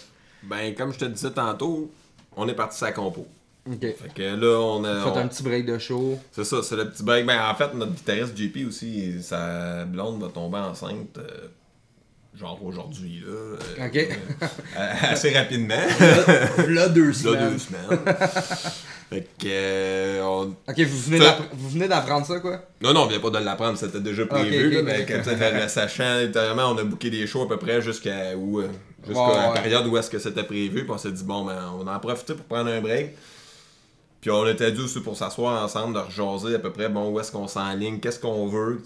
Ben, comme je te disais tantôt, on est parti sur la compo. Ok. Fait que là, on a. Faites un petit break de show. C'est ça, c'est le petit break. Ben, en fait, notre guitariste JP aussi, sa blonde va tomber enceinte. Genre aujourd'hui, là. Ok. Assez rapidement. Là, 2 Là, semaines. 2 semaines. Fait que. Ok, vous venez d'apprendre ça, quoi? Non, on vient pas de l'apprendre, c'était déjà prévu. Ok, là, ok, mais ok. comme ça, le sachant, littéralement, on a booké des shows à peu près jusqu'à Ouais, la ouais. période où est-ce que c'était prévu. Puis on s'est dit, bon, ben, on en a profité pour prendre un break. Puis on était dû aussi pour s'asseoir ensemble, de rejaser à peu près, bon, où est-ce qu'on s'enligne, qu'est-ce qu'on veut,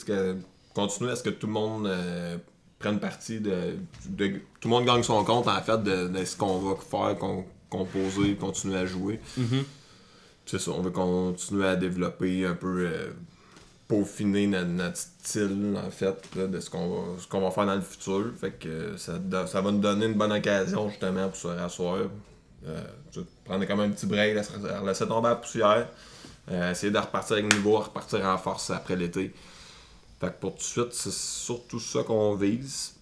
continuer à ce que tout le monde prenne partie tout le monde gagne son compte en fait de ce qu'on va faire, composer, continuer à jouer. Mm-hmm. C'est ça, on veut continuer à développer un peu, peaufiner notre style en fait, là, de ce qu'on va faire dans le futur. Fait que ça va nous donner une bonne occasion justement pour se rasseoir. Prendre comme un petit break, laisser tomber la poussière, essayer de repartir avec niveau, repartir en force après l'été. Fait que pour tout de suite, c'est surtout ça qu'on vise.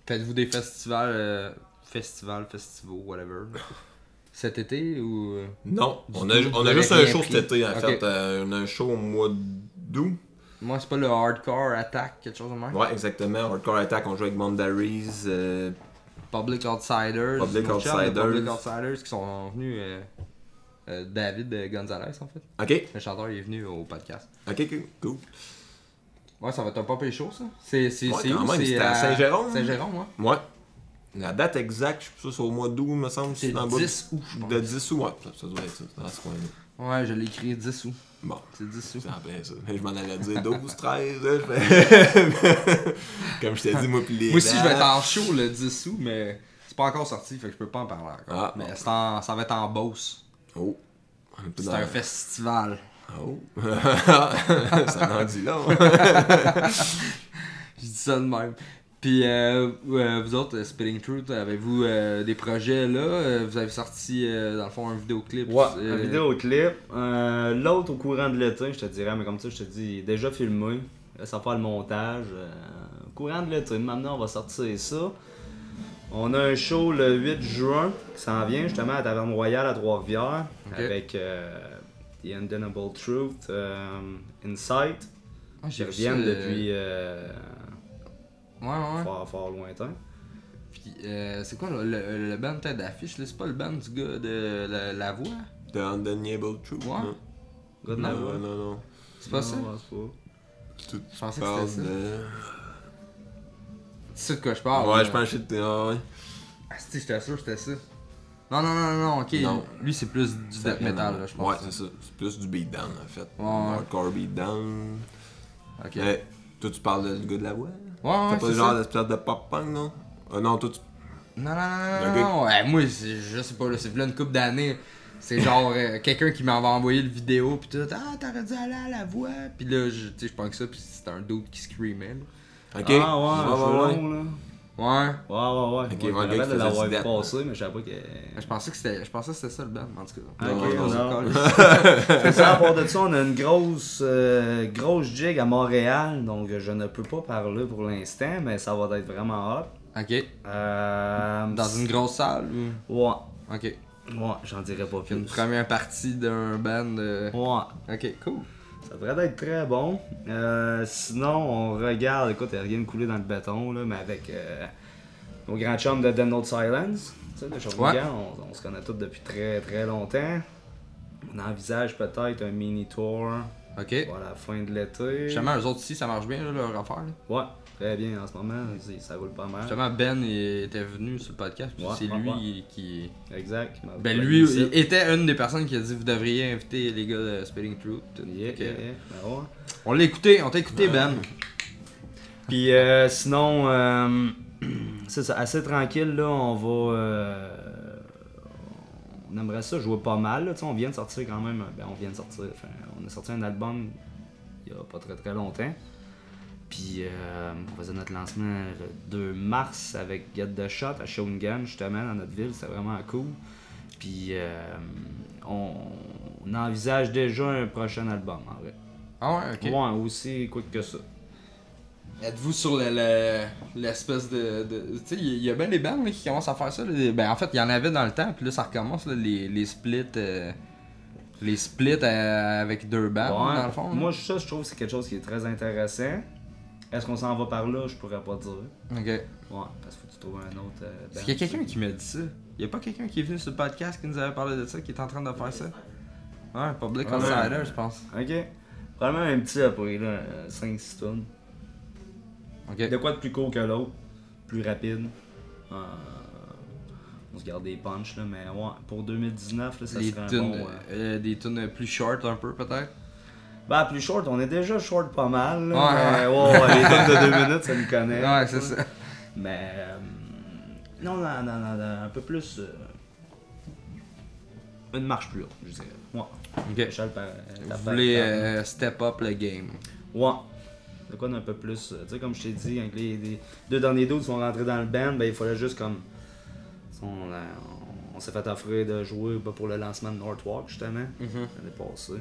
Faites-vous des festivals, whatever, cet été ou... Non, on tout, a vous juste avez un rien show pris. cet été en Ok. fait. On a un show au mois d'août. Moi, c'est pas le Hardcore Attack, quelque chose de même? Ouais, exactement. Hardcore Attack, on joue avec Mondaries. Public Outsiders. Public mon chum de Outsiders. Public Outsiders qui sont venus... David Gonzalez, en fait. Ok, Le chanteur, il est venu au podcast. ok, cool. Ouais, ça va être un pas chaud, ça. C'est Ouais, où? quand même, C'est c'était à Saint-Jérôme. Saint-Jérôme, ouais. Ouais. La date exacte, je sais pas, c'est au mois d'août, me semble. C'est dans le le bout 10 août, je pense. De 10 août, ouais. Ça doit être ça, dans ce coin-là. Ouais, je l'ai écrit 10 août. Bon. C'est 10 août. C'est en plein ça. Je m'en allais dire 12, 13. Là, je fais... Comme je t'ai dit, moi, pis les. Moi aussi, je vais être dates. en show le 10 août, mais c'est pas encore sorti, fait que je peux pas en parler encore. Ah, mais bon. ça va être en Beauce. Oh. On est plus C'est dans- un festival. Oh. Ça en dit là. Je dis ça de même. Puis vous autres, Spitting Truth, avez-vous des projets là? Vous avez sorti dans le fond un vidéoclip? Ouais, un vidéoclip. L'autre au courant de l'été, je te dirais, mais comme ça, je te dis, il est déjà filmé. Ça va faire le montage. Au courant de l'été, maintenant, on va sortir ça. On a un show le 8 juin qui s'en vient justement à la Taverne Royale à Trois-Rivières Ok. avec The Undeniable Truth, Insight, qui reviennent depuis Ouais. fort lointain. Puis c'est quoi le band tête d'affiche? Là? C'est pas le band du gars de la voix? The Undeniable Truth. Ouais. Non. Gars de la voix. Non. C'est pas ça? Non, c'est pas. Tu Je pensais que parles c'était ça. de... C'est ça de quoi je parle. Ouais, là. je pense que c'était... Ah, ouais. Ah, si, j'étais sûr que c'était ça. Non, ok. Non. Lui, c'est plus du Ça death vient metal, de- là, je pense. Ouais, c'est ça. C'est plus du beatdown, en fait. Ouais. Hardcore beatdown. Ok. Mais, toi, tu parles du gars de la voix? Ouais, T'as pas c'est le genre ça. d'espèce de pop-punk, non? Non, toi, tu... Non, Le gars non. Ouais, moi, je sais pas, là, c'est là une couple d'années. C'est genre quelqu'un qui m'avait envoyé le vidéo, pis tout. Ah, t'aurais dû aller à la voix. Pis là, tu sais, je pense que ça, pis c'était un dude qui screamait, là. Ok. Ah ouais, cheveux ouais. longs, là. Ouais. Ouais. Ok, Moi, ouais, je me le gars rappelle qui de faisait l'avoir du vu death. passer, mais je savais pas que. Je pensais que c'était ça le band, en tout cas. Ok, Non, non. Colle. C'est ça, à part de ça, on a une grosse jig à Montréal, donc je ne peux pas parler pour l'instant, mais ça va être vraiment hot. Ok. Dans une grosse salle ou... Ouais, Ok. j'en dirais pas Une plus. première partie d'un band. Ouais, Ok, cool. ça devrait être très bon. Sinon, on regarde, écoute, il n'y a rien de coulé dans le béton, là, mais avec nos grands chums de Dead Note Silence, tu sais, de Shawinigan, on se connaît tous depuis très très longtemps. On envisage peut-être un mini tour Ok. pour la fin de l'été. Justement, eux autres ici, ça marche bien, là, leur affaire. Là. Ouais, très bien en ce moment, ça roule pas mal. Justement, Ben il était venu sur le podcast, puis Ouais, c'est ouais, lui ouais. qui... Exact. Ben lui, il était une des personnes qui a dit vous devriez inviter les gars de Spitting Truth. Yeah, Fait que, yeah, yeah. Ben ouais. On l'a écouté, on t'a écouté Ben. Puis sinon, c'est ça, assez tranquille là, on va. On aimerait ça jouer pas mal, là, tu sais, on vient de sortir quand même. Ben on vient de sortir, enfin, on a sorti un album il y a pas très longtemps. Puis on faisait notre lancement le 2 mars avec Get the Shot à Shawinigan, justement, dans notre ville, c'était vraiment cool. Puis on envisage déjà un prochain album, en vrai. Ah ouais, ok. Ouais, aussi quick que ça. Êtes-vous sur l'espèce de tu sais, il y a bien des bands là, qui commencent à faire ça. Là. Ben, en fait, il y en avait dans le temps, puis là, ça recommence, là, les splits. Les splits avec deux bands, Ouais. dans le fond. là. Moi, ça, je trouve que c'est quelque chose qui est très intéressant. Est-ce qu'on s'en va par là? Je pourrais pas dire. Ok. Ouais, parce qu'il faut que tu trouves un autre. Est-ce qu'il y a quelqu'un qui m'a dit ça? Il y a pas quelqu'un qui est venu sur le podcast qui nous avait parlé de ça, qui est en train de faire ça? Ouais, Public Ouais. Insider, je pense. Ok. Probablement un petit après, là, 5-6 tonnes. Ok. De quoi de plus court que l'autre? Plus rapide. On se garde des punchs, là, mais ouais, pour 2019, là, ça Les serait un tunes, bon... des tunes plus short un peu, peut-être? Bah, plus short, on est déjà short pas mal, là, Ouais, mais ouais, les tunes de 2 minutes, ça nous connaît. Ouais, c'est ça. Mais... non, un peu plus... une marche plus haute, je dirais. Ouais. Ok. Échelle par- Vous étape voulez par étape. step up le game. Ouais. De quoi d'un peu plus. Tu sais, comme je t'ai dit, avec les deux derniers dudes sont rentrés dans le band, ben il fallait juste comme. On s'est fait offrir de jouer pour le lancement de Northwalk, justement, l'année passée.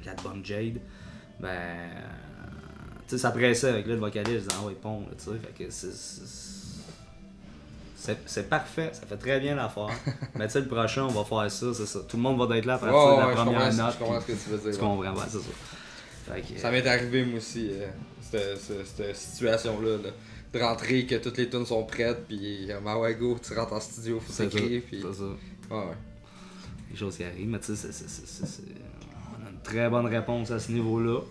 L'album Jade. Ben. Tu sais, ça pressait avec là, le vocaliste, disant, ouais, pont, là, tu sais. Fait que c'est parfait, ça fait très bien l'affaire. Mais tu sais, le prochain, on va faire ça, c'est ça. Tout le monde va être là à partir de la première note. Je comprends ce que tu veux dire. Tu comprends, ouais, c'est ça. Fait que, Ça m'est arrivé, moi aussi, cette situation-là. Là. De rentrer, que toutes les tunes sont prêtes, puis ah ouais, go, tu rentres en studio, faut c'est s'écrire, ça, puis. c'est ça. Ouais, ouais. Les choses qui arrivent, mais tu sais, on a une très bonne réponse à ce niveau-là.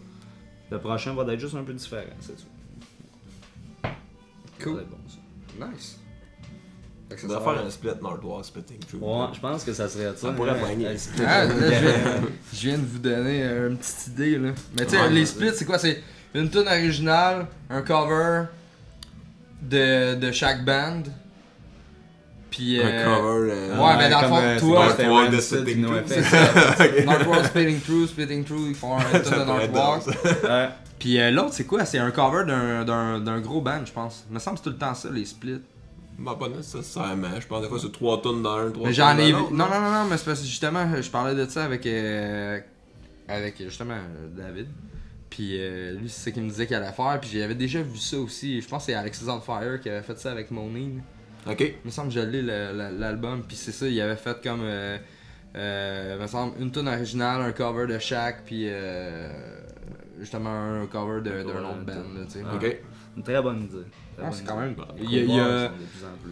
Le prochain va être juste un peu différent, c'est tout. Ça Cool. va être bon, ça. Nice. Fait que On ça devrait sort- faire un split Northwalk Splitting True. Ouais, je pense que ça serait ça. Ça pourrait pogner. Ah, là, je viens de vous donner une petite idée, là. Mais tu sais, Ouais, les ouais. splits, c'est quoi? C'est une tune originale, un cover de chaque band, puis... Un cover. Ouais, mais dans le fond, toi, Northwalk de Splitting True. c'est ça. Northwalk, Splitting True, ils font un tune de Ça pourrait être Northwalk. drôle, ça. Ouais. Puis l'autre, c'est quoi? C'est un cover d'un gros band, je pense. Il me semble que c'est tout le temps ça, les splits. Bah, pas nécessairement. Je pense des fois c'est 3 tonnes dans un, 3 Mais tonnes j'en ai dans vu. l'autre. Non, mais c'est parce que justement, je parlais de ça avec justement David. Puis lui, c'est ça qu'il me disait qu'il allait faire. Puis j'avais déjà vu ça aussi. Je pense que c'est Alexis on Fire qui avait fait ça avec Monine. Ok. Il me semble que je l'ai l'album. Puis c'est ça, il avait fait comme. il me semble une tune originale, un cover de chaque. Puis justement un cover d'un autre band. Là, tu sais. Ok. Une très bonne idée. Très Ah, bonne c'est quand idée. même. Les Il y covers a. sont de plus en plus.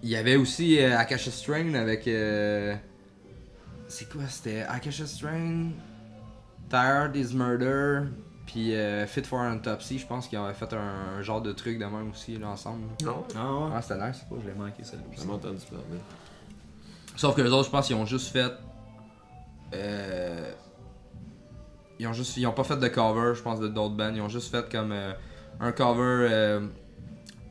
Il y avait aussi Akasha Strain avec. C'est quoi? C'était Akasha Strain, Tired is Murder, puis Fit for an Autopsy. Je pense qu'ils avaient fait un genre de truc de même aussi là, ensemble. Non. Ah ouais? Ah, c'était nice. Je l'ai manqué celle-là aussi. J'ai jamais entendu parler. Sauf que les autres, je pense qu'ils ont juste fait. Ils ont pas fait de cover, je pense, de d'autres bands. Ils ont juste fait comme un cover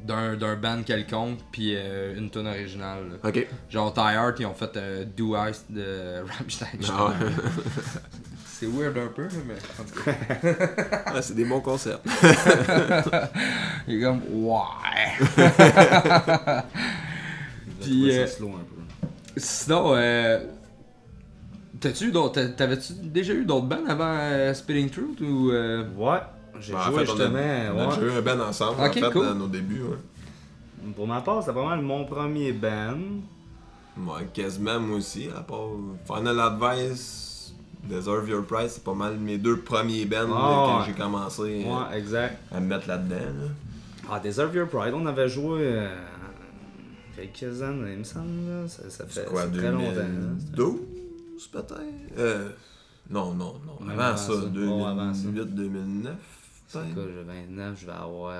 d'un band quelconque, puis une tune originale. Là. Ok. Genre Tired, ils ont fait Do Ice de Rammstein. Ah ouais. C'est weird un peu, mais en tout cas. Ah, c'est des bons concerts. Il est comme ouais. J'ai Puis, trouvé ça slow un peu. Sinon, t'avais-tu déjà eu d'autres bands avant Spitting Truth ou Ouais, j'ai Bah, en joué fait, on justement. a ouais. joué un band ensemble, Ok, en fait, cool. dans nos débuts. Ouais. Pour ma part, c'était vraiment mon premier band. Ouais, quasiment moi aussi, à part Final Advice, Deserve Your Price, c'est pas mal mes 2 premiers bands Ah, quand ouais. j'ai commencé Ouais, exact. à me mettre là-dedans. Là. Ah, Deserve Your Pride, on avait joué quelques années, il me semble. Là. Ça fait C'est quoi, très longtemps. là. 2012 peut-être? Non, Même avant ça, Ouais, avant ça. 2008-2009 C'est peut-être. quoi, j'ai 29, je vais avoir.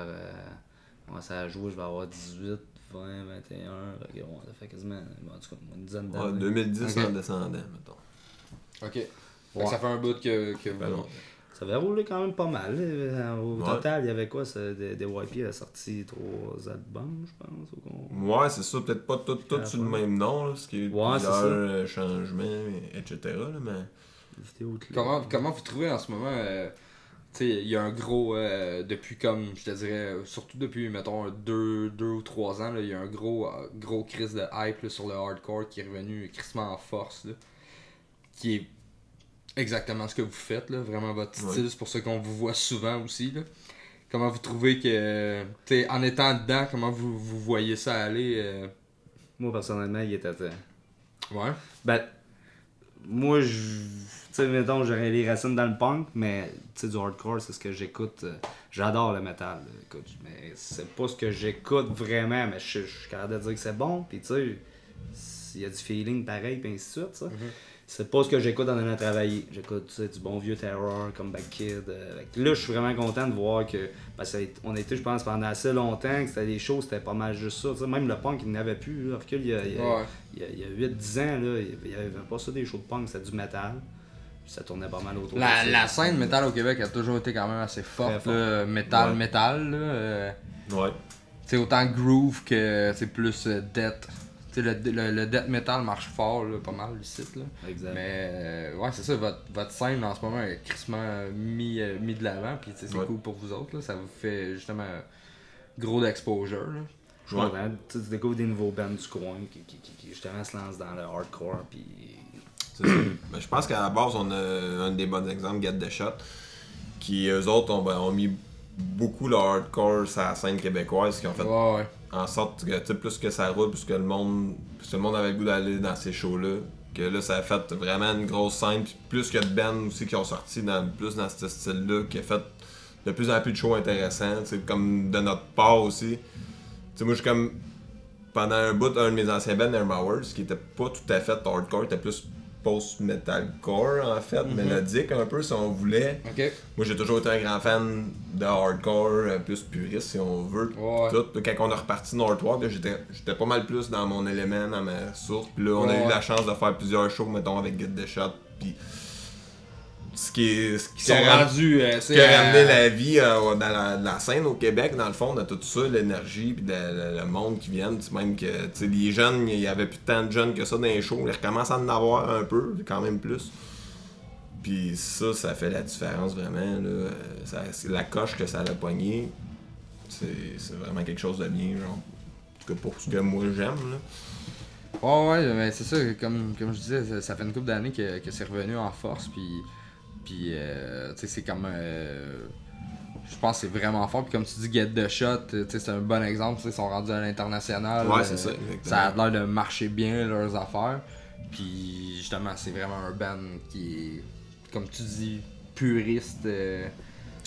Moi, ça a joué, je vais avoir 18, 20, 21. Fait que, ouais, ça fait quasiment. En tout cas, une dizaine Ouais, d'années. 2010 Ok. en descendant, mettons. Ok. Fait Ouais. que ça fait un bout que Ça fait vous. longtemps. Ça avait roulé quand même pas mal. Au Ouais. total, il y avait quoi ça, des YP a sorti 3 albums, je pense. Ouais, c'est ça, peut-être pas tout Ah, sur le ouais. même nom, là, parce qu'il y a eu Ouais, c'est plusieurs ça. changements, etc. Là, mais... Vidéo clip. Comment vous trouvez en ce moment sais, il y a un gros, depuis comme, je te dirais, surtout depuis, mettons, 2 ou 3 ans, là, il y a un gros crise de hype là, sur le hardcore qui est revenu crissement en force, là, qui est exactement ce que vous faites, là, vraiment votre style, c'est pour ça qu'on vous voit souvent aussi, là. Comment vous trouvez que, tu sais, en étant dedans, comment vous voyez ça aller? Moi, personnellement, il était temps. Ouais. Ben, moi, tu sais, mettons, j'aurais les racines dans le punk, mais, tu sais, du hardcore, c'est ce que j'écoute. J'adore le métal, écoute, mais c'est pas ce que j'écoute vraiment, mais je suis capable de dire que c'est bon, pis tu sais, il y a du feeling pareil, pis ainsi de suite, ça. C'est pas ce que j'écoute en allant travailler. J'écoute, tu sais, du bon vieux Terror, Comeback Kid. Là, je suis vraiment content de voir que, parce qu'on était, je pense, pendant assez longtemps, que c'était des shows, c'était pas mal juste ça. Tu sais, même le punk, il n'avait plus, là. Recul, il y a 8-10 ans, là, il y avait pas ça des shows de punk, c'était du métal. Puis ça tournait pas mal autour de ça. La scène métal au Québec a toujours été quand même assez forte, là, métal, là. Ouais. C'est autant groove que c'est plus death. Tu sais, le death metal marche fort, là, pas mal ici, là. Exact. Mais ouais, c'est ça, votre scène en ce moment est crissement mis de l'avant, puis c'est cool pour vous autres, là. Ça vous fait justement gros d'exposure, là. Je vois, tu découvres des nouveaux bands du coin qui justement se lancent dans le hardcore, puis... C'est ça. Ben, je pense qu'à la base, on a un des bons exemples, Get the Shot, qui eux autres ont mis beaucoup le hardcore sur la scène québécoise, qui ont fait en sorte que plus que ça roule, plus que le monde avait le goût d'aller dans ces shows-là, que là ça a fait vraiment une grosse scène, puis plus que de bands aussi qui ont sorti plus dans ce style-là, qui a fait de plus en plus de shows intéressants, comme de notre part aussi. T'sais, moi je suis comme pendant un bout, un de mes anciens bands, Air Mowers, qui était pas tout à fait hardcore, était plus post-metalcore en fait, mélodique un peu si on voulait. Okay. Moi j'ai toujours été un grand fan de hardcore, plus puriste si on veut. Tout. Quand on a reparti Northwalk, j'étais pas mal plus dans mon élément, dans ma source. Puis là on a eu la chance de faire plusieurs shows, mettons avec Get the Shot. Puis ce qui a ramené la vie dans la scène au Québec, dans le fond, de tout ça, l'énergie, puis le monde qui vient, même que les jeunes, il y avait plus tant de jeunes que ça dans les shows, ils recommencent à en avoir un peu, quand même plus. Puis ça fait la différence vraiment, là. La coche que ça a poignée, c'est vraiment quelque chose de bien, genre, en tout cas pour ce que moi j'aime, là. Ouais, mais c'est ça, comme je disais, ça fait une couple d'années que c'est revenu en force, puis tu sais, c'est comme. Je pense que c'est vraiment fort. Puis comme tu dis, Get the Shot, tu sais, c'est un bon exemple. Ils sont rendus à l'international. Ouais, c'est ça, exactement. Ça a l'air de marcher bien, leurs affaires. Puis justement, c'est vraiment un band qui est, comme tu dis, puriste. C'est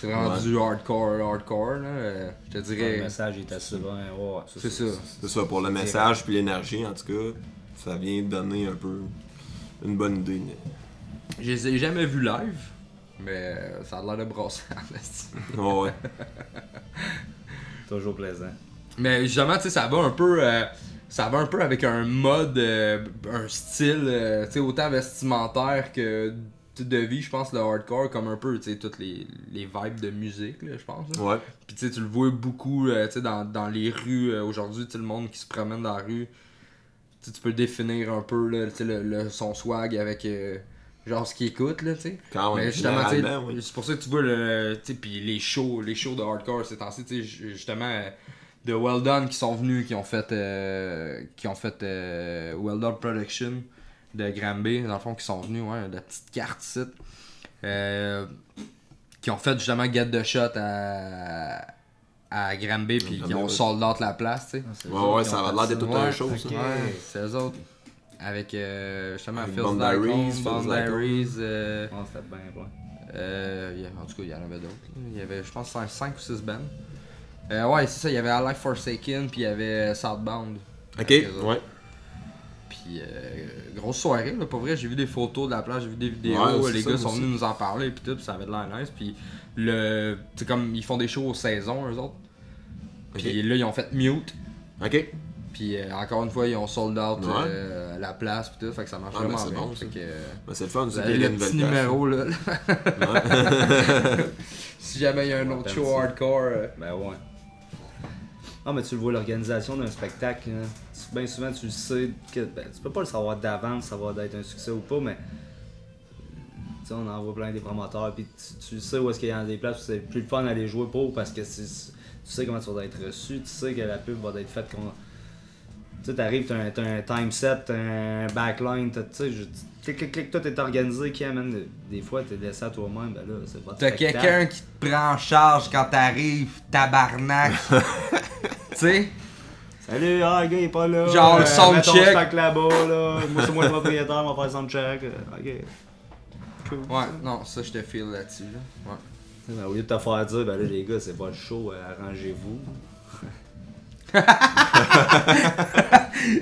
vraiment du hardcore, là. Je te dirais. Le message est assez bien. Ouais, c'est ça. C'est ça, pour le message puis l'énergie, en tout cas, ça vient donner un peu une bonne idée. Je les ai jamais vus live, mais ça a l'air de brasser. Ouais. Toujours plaisant. Mais justement, tu sais, ça va un peu avec un mode, un style, tu sais, autant vestimentaire que de vie, je pense, le hardcore, comme un peu, tu sais, toutes les vibes de musique, là, je pense. Là. Ouais. Puis tu sais, tu le vois beaucoup, tu sais, dans les rues, aujourd'hui, tu sais, le monde qui se promène dans la rue, tu peux définir un peu, là, tu sais, son swag avec... genre ce qu'il écoute, là, tu sais. Quand même, justement, c'est pour ça que tu vois tu sais, puis les shows de hardcore ces temps-ci, tu sais, justement, de Well Done qui sont venus, qui ont fait Well Done Production de Granby, dans le fond, qui sont venus, ouais, de la petite carte site, qui ont fait justement Get the Shot à Granby, puis qui ont sold out la place, tu sais. Ouais, ça va l'air d'être tout un show, ça. Ouais, c'est eux autres. Avec justement avec Phil's Diaries, Diaries. C'était bien, ouais. En tout cas, il y en avait d'autres. Il y avait, je pense, 5 ou 6 bands. Ouais, c'est ça, il y avait Alive Forsaken, puis il y avait Southbound. Ok, ouais. Puis, grosse soirée, là, pour vrai, j'ai vu des photos de la plage, j'ai vu des vidéos, ouais, les ça, gars sont aussi. venus nous en parler, puis tout, puis ça avait de l'air nice. Puis, c'est comme, ils font des shows aux saisons, eux autres. Puis là, ils ont fait Mute. Ok. Puis encore une fois, ils ont sold out la place pis tout, fait que ça marche vraiment c'est bien. bon, fait que, c'est le fun, vous c'est avez le petit numéro là. Si jamais il y a un autre show hardcore. Ben ouais. Ah, mais tu le vois, l'organisation d'un spectacle, hein. Bien souvent tu le sais, que tu peux pas le savoir d'avance, ça va être un succès ou pas, mais sais, on envoie plein des promoteurs, puis tu sais où est-ce qu'il y a des places où c'est plus le fun d'aller jouer pour, parce que tu sais comment tu vas être reçu, tu sais que la pub va être faite comme... Tu sais, t'arrives, t'as un time set, t'as un backline, tu sais, clic, tout est organisé, qui amène. Des fois, t'es laissé à toi-même, ben là, c'est pas T'as quelqu'un qui te prend en charge quand t'arrives, tabarnak. Tu sais? Salut, le gars il est pas là. Genre, soundcheck. Mettons, je pack là-bas, là. Moi, c'est moi le propriétaire, on va faire soundcheck. Ok. Cool. Ouais, non, ça, je te file là-dessus, là. Ouais. Ben, au lieu de te faire dire, ben là, les gars, c'est pas le show, arrangez-vous.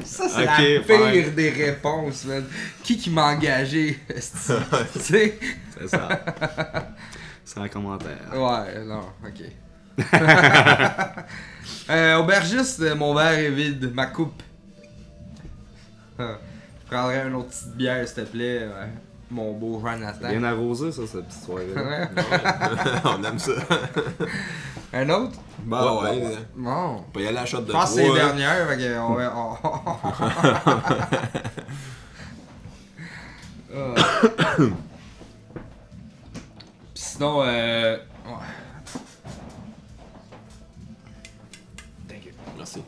Ça, c'est Ok, la pire fine. des réponses, man. Qui m'a engagé? Tu sais? C'est ça. Sans commentaire. Ouais, non, ok. Aubergiste, mon verre est vide, ma coupe. Je prendrais une autre petite bière, s'il te plaît, mon beau Jonathan. Bien arrosé, ça, cette petite soirée. Ouais. On aime ça. Un autre? Bah ouais. Bon. On peut y aller à la shot de Je pense que c'est les 3. dernières, fait que Pis sinon, ouais. Thank you. Merci.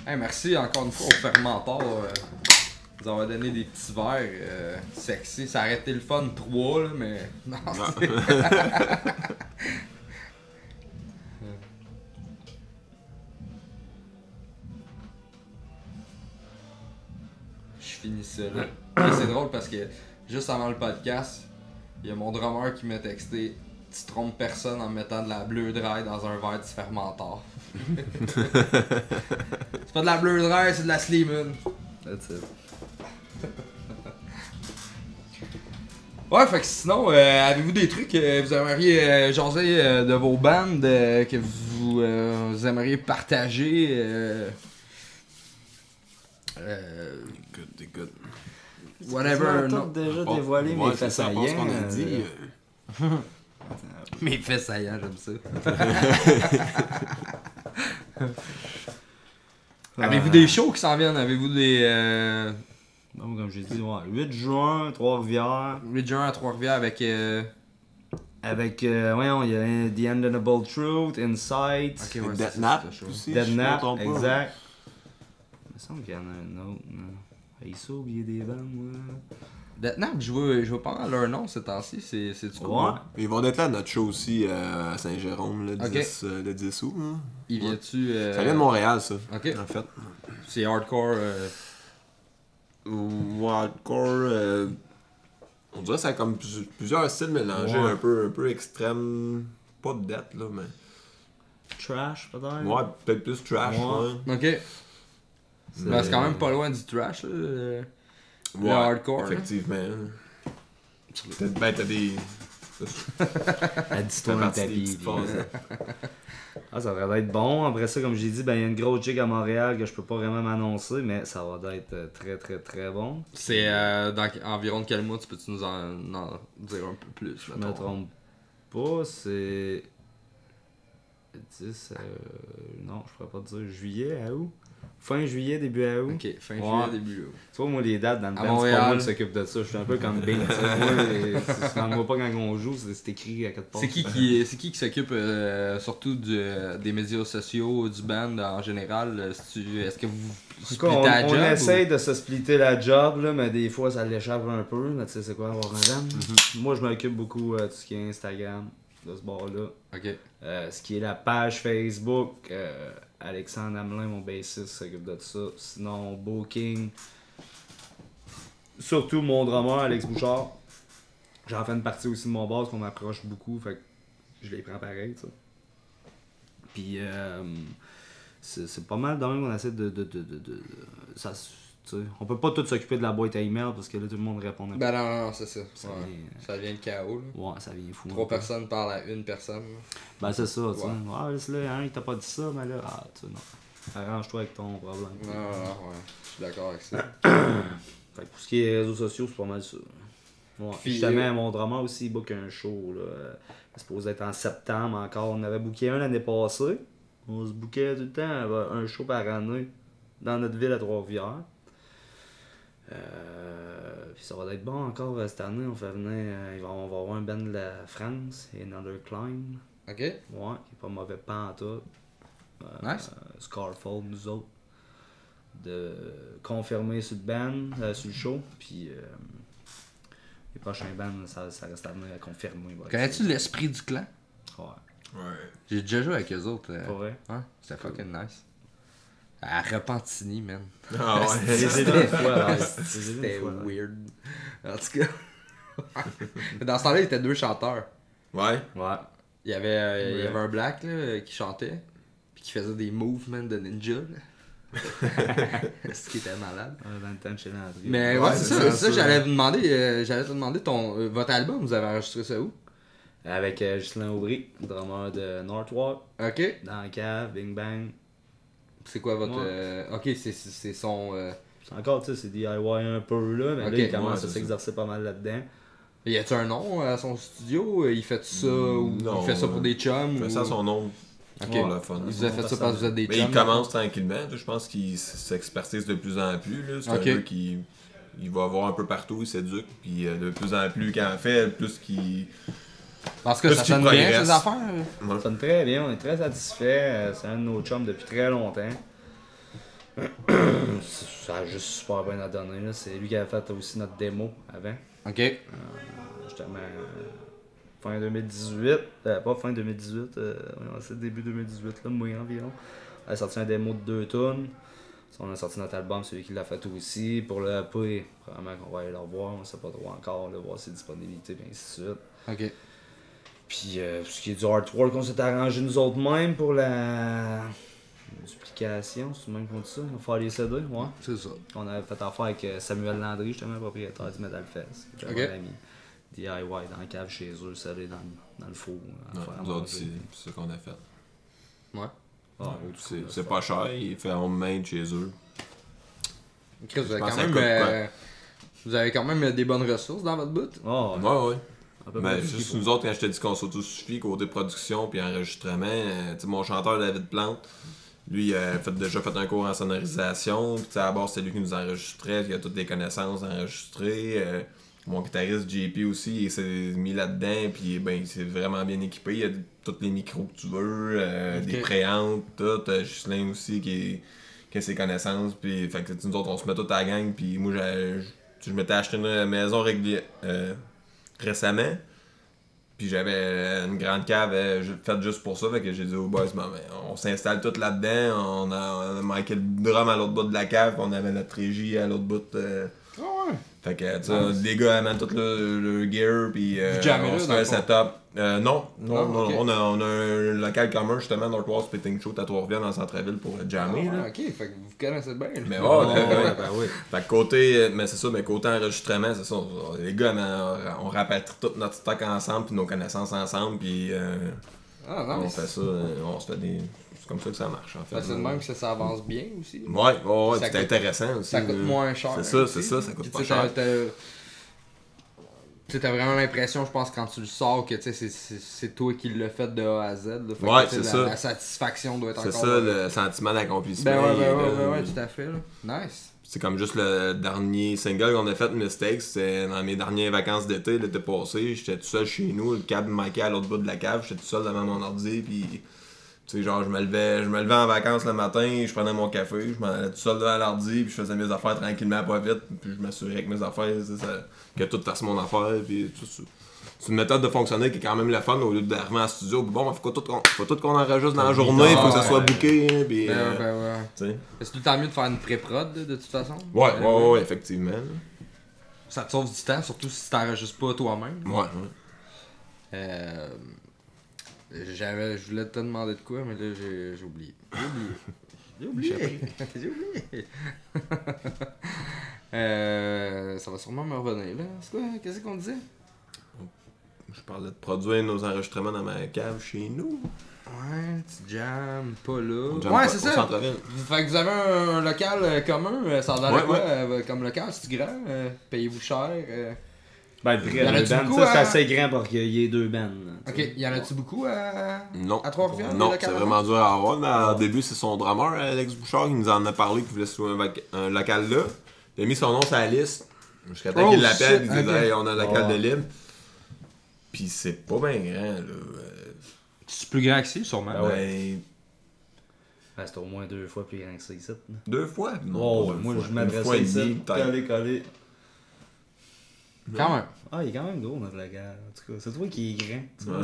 Hey, merci encore une fois au fermentor. Nous avoir donné des petits verres sexy. Ça aurait été le fun 3 là, mais. Non, c'est. Je finis ça là. Et c'est drôle parce que juste avant le podcast, il y a mon drummer qui m'a texté: tu trompes personne en mettant de la Bleu Dry dans un verre de fermentor. C'est pas de la Bleu Dry, c'est de la Sleeman. That's it. Ouais, fait que sinon, avez-vous des trucs que vous aimeriez jaser de vos bandes, que vous aimeriez partager? Écoute. Whatever. Tout Non. déjà Bon, dévoilé ouais, mes c'est faits ça, je pense saillants. qu'on a dit. Mes faits saillants, j'aime ça. Avez-vous des shows qui s'en viennent? Avez-vous des. Bon, comme j'ai dit, ouais, 8 juin, Trois-Rivières. 8 juin à Trois-Rivières avec. Avec, voyons, il y a The Undeniable Truth, Insight, Ok, ouais, Death c'est Nap ça, ce show. aussi. Dead si je me Nap, trompe pas. exact. Il me semble qu'il y en a un autre. Il s'est oublié des bandes, moi. Deathknap, je vois pas mal leur nom ces temps-ci, c'est du cool. Ouais. Ils vont être là à notre show aussi à Saint-Jérôme le Ok. 10, le 10 août. Hein. Il vient-tu. Ça vient de Montréal, ça. Ok. En fait. C'est hardcore. Hardcore. On dirait que ça a comme plusieurs styles mélangés, Ouais. un peu extrême. Pas de dette, là, mais. Trash, peut-être? Ouais, peut-être plus trash, Ouais. ouais. Ok. Ben, c'est quand même pas loin du trash, là. Le hardcore. Là. Effectivement. Peut-être, ben, t'as des. Dis-toi un partie des tapis. petites phases. Ah, ça devrait être bon. Après ça, comme j'ai dit, ben, il y a une grosse jig à Montréal que je peux pas vraiment m'annoncer, mais ça va être très très très bon. C'est dans environ de quel mois tu peux-tu nous en dire un peu plus? Je me trompe pas, c'est. 10. Non, je pourrais pas te dire juillet à août. Fin juillet, début à août. Ok, fin Ouais. juillet, début août. Tu vois, moi, les dates dans le À band, c'est pas Montréal. moi qui s'occupe de ça. Je suis un peu comme Bing. Tu sais, moi, je pas quand on joue, c'est écrit à quelque part. C'est qui s'occupe surtout des médias sociaux, du band en général? Est-ce que vous splittez On, la on job? essaye de se splitter la job, là, mais des fois ça l'échappe un peu. Mais tu sais, c'est quoi avoir un band? Moi, je m'occupe beaucoup de ce qui est Instagram, de ce bord-là. Ok. Ce qui est la page Facebook, Alexandre Hamelin, mon bassiste, s'occupe de ça. Sinon, Booking. Surtout mon drummer, Alex Bouchard. J'en fais une partie aussi de mon bass qu'on m'approche beaucoup, fait que je les prends pareil, tu sais. Puis, c'est pas mal dingue, on essaie ça, tu sais, on peut pas tout s'occuper de la boîte à email parce que là tout le monde répond. Ben non, c'est ça. Ça Ouais. vient- Ça devient le chaos. Là. Ouais, ça vient fou. 3 personnes parlent à une personne. Là. Ben c'est ça, tu sais. Ouais. Ah, là, c'est là, il y en a un qui t'a pas dit ça, mais là, ah, tu sais, non. Arrange-toi avec ton problème. Non, ouais. Je suis d'accord avec ça. Fait que pour ce qui est réseaux sociaux, c'est pas mal ça. Ouais. Puis, Justement, mon drummer aussi, il book un show, là. C'est supposé être en septembre encore. On avait booké un l'année passée. On se bookait tout le temps un show par année dans notre ville à Trois-Rivières. Puis ça va être bon encore cette année. On fait venir. On va avoir un band de la France, Another Climb. Ok. Ouais, qui est pas mauvais pas en tout. Nice. Scarfall, nous autres. De confirmer sur le band, sur le show. Puis les prochains bands, ça reste à venir à confirmer. Connais-tu l'esprit du clan? Ouais. Ouais. J'ai déjà joué avec eux autres. Pas vrai? Ouais, c'était fucking nice. À Repentigny, man. Ah ouais. C'était weird. En tout cas. Dans ce temps-là, il était 2 chanteurs. Ouais. Ouais. Il y avait un black là, qui chantait, puis qui faisait des mouvements de ninja. Ce qui était malade. Dans le temps de chez Landry. Mais ouais, c'est ça, j'allais te demander votre album, vous avez enregistré ça où? Avec Ghislain Aubry, drummer de Northwalk, Ok. dans la cave, Bing Bang. C'est quoi votre. Ouais. Ok, c'est son. C'est encore, tu sais, c'est DIY un peu là, mais Ok, là, il commence ouais, à c'est s'exercer pas mal là-dedans. Y a-tu un nom à son studio? Il fait ça ou Non, il fait ça pour des chums? Il fait ça à son nom. Ok. Pour le fun. Il vous a fait ça parce que vous êtes des Mais chums? il commence tranquillement. Je pense qu'il s'expertise de plus en plus. Là. C'est Ok. un gars qui il va voir un peu partout, il s'éduque. Puis de plus en plus qu'il en fait, plus qu'il. Parce que Plus ça qu'il sonne bien, progresse. ces affaires? Ouais. Ça sonne très bien, on est très satisfait. C'est un de nos chums depuis très longtemps. Ça a juste super bien à donner. Là. C'est lui qui a fait aussi notre démo avant. Ok. Justement, fin 2018. Pas fin 2018, c'est début 2018, là, moi environ. On a sorti un démo de 2 tonnes. On a sorti notre album, celui qui l'a fait aussi. Pour le EP, probablement qu'on va aller le revoir, on sait pas trop encore, là, voir ses disponibilités, et ainsi de suite. Ok. Puis, ce qui est du artwork, on s'est arrangé nous autres mêmes pour la duplication, c'est le même qu'on dit ça, on va faire les CD, ouais. C'est ça. On avait fait affaire avec Samuel Landry, justement, propriétaire du Metal Fest. Qui Ok. mon ami. DIY dans la cave chez eux, scellé dans le four. à Ouais, faire à nous autres, manger. c'est ce qu'on a fait. Ouais. Ouais, C'est pas cher, il fait homemade chez eux. Chris, vous avez pense quand que ça même. coûte quoi? Vous avez quand même des bonnes ressources dans votre bout? Oh, Ouais, ouais. un peu Mais plus juste qu'il nous autres, quand je te dis qu'on s'autosuffit côté production puis enregistrement, tu sais, mon chanteur David Plante, lui, il a déjà fait un cours en sonorisation, puis tu sais, à la base, c'est lui qui nous enregistrait, qui a toutes les connaissances d'enregistrer. Mon guitariste JP aussi, il s'est mis là-dedans, puis ben, il s'est vraiment bien équipé. Il y a tous les micros que tu veux, des préamps, tout. Ghislain aussi qui a ses connaissances, puis fait que nous autres, on se met tout à la gang, puis moi, je m'étais acheté une maison récemment. Puis j'avais une grande cave faite juste pour ça, fait que j'ai dit aux boys, ben, on s'installe tout là-dedans, on a manqué le drum à l'autre bout de la cave, on avait notre régie à l'autre bout. Fait que, tu sais, les gars amènent tout le gear, puis jammez là, on se dans fait un le fond? setup. Non, ok. on a un local commun justement, Northwall Spitting Show à Trois-Rivières dans le centre-ville pour jammer. là. Ah, ok, fait que vous connaissez bien. Mais là. ouais, ouais, ben oui. Fait que côté, mais c'est ça, mais côté enregistrement, c'est ça. Les gars, on rapatrie tout notre stock ensemble, puis nos connaissances ensemble, puis Ah, on nice. fait ça, on se fait des. C'est comme ça que ça marche en fait. Ben, c'est de même que ça avance bien aussi. Ouais, Ça c'est coûte- intéressant aussi. Ça coûte là. moins cher. C'est ça, aussi. ça coûte Puis, pas tu sais, cher. Tu sais, t'as vraiment l'impression, je pense, quand tu le sors, que tu sais, c'est toi qui l'as fait de A à Z. Là. Fait Ouais, que, tu sais, c'est ça. La satisfaction doit être C'est encore. ça le sentiment d'accomplissement. Ben ouais, il est là. tout à fait. Là. Nice. C'est comme juste le dernier single qu'on a fait, Mistakes, c'était dans mes dernières vacances d'été, l'été passé, j'étais tout seul chez nous, le câble manquait à l'autre bout de la cave, j'étais tout seul devant mon ordi, puis tu sais, genre je me levais en vacances le matin, je prenais mon café, je m'en allais tout seul devant l'ordi, puis je faisais mes affaires tranquillement, pas vite, puis je m'assurais que mes affaires, que tout fasse mon affaire, puis tout ça. C'est une méthode de fonctionner qui est quand même le fun au lieu d'arriver en studio. Bon, il faut tout qu'on enregistre dans la journée, il faut que ça soit booké. Puis, Ben ouais. tu sais. C'est tout le temps mieux de faire une pré-prod de toute façon. Ouais, effectivement. Ça te sauve du temps, surtout si tu t'enregistres pas toi-même. Ouais. Je voulais te demander de quoi, mais là j'ai oublié. J'ai oublié. Ça va sûrement me revenir là. C'est quoi? Qu'est-ce qu'on disait? Je parlais de produire nos enregistrements dans ma cave chez nous. Ouais, tu jam, pas là. On jamme Ouais, pas c'est au ça. centre-ville. Fait que vous avez un local commun, ça a l'air Ouais, de quoi comme local? C'est-tu grand? Payez-vous cher? Ben, le prix Y en à a-tu deux bands, beaucoup ça, c'est à- assez grand pour qu'il y ait 2 bands. là, tu sais. Ok, y en a-tu beaucoup Non. à Trois-Rivières? Non, le c'est local vraiment dur à avoir. Mais au début, c'est son drummer, Alex Bouchard, qui nous en a parlé, qu'il voulait se louer un local là. Il a mis son nom sur la liste. Jusqu'à temps qu'il l'appelle, il shit, disait ok. hey, on a un local de libre. Puis c'est pas bien grand, là. C'est plus grand que ça, sûrement. Ben, Ouais, c'est au moins 2 fois plus grand que ça ici. là. 2 fois? Non, Oh, pas deux moi fois. je Une m'adresse fois à et ici. demi, peut-être. Collé. Quand même. Ah, il est quand même gros notre local. En tout cas, c'est toi qui est grand. Tu vois,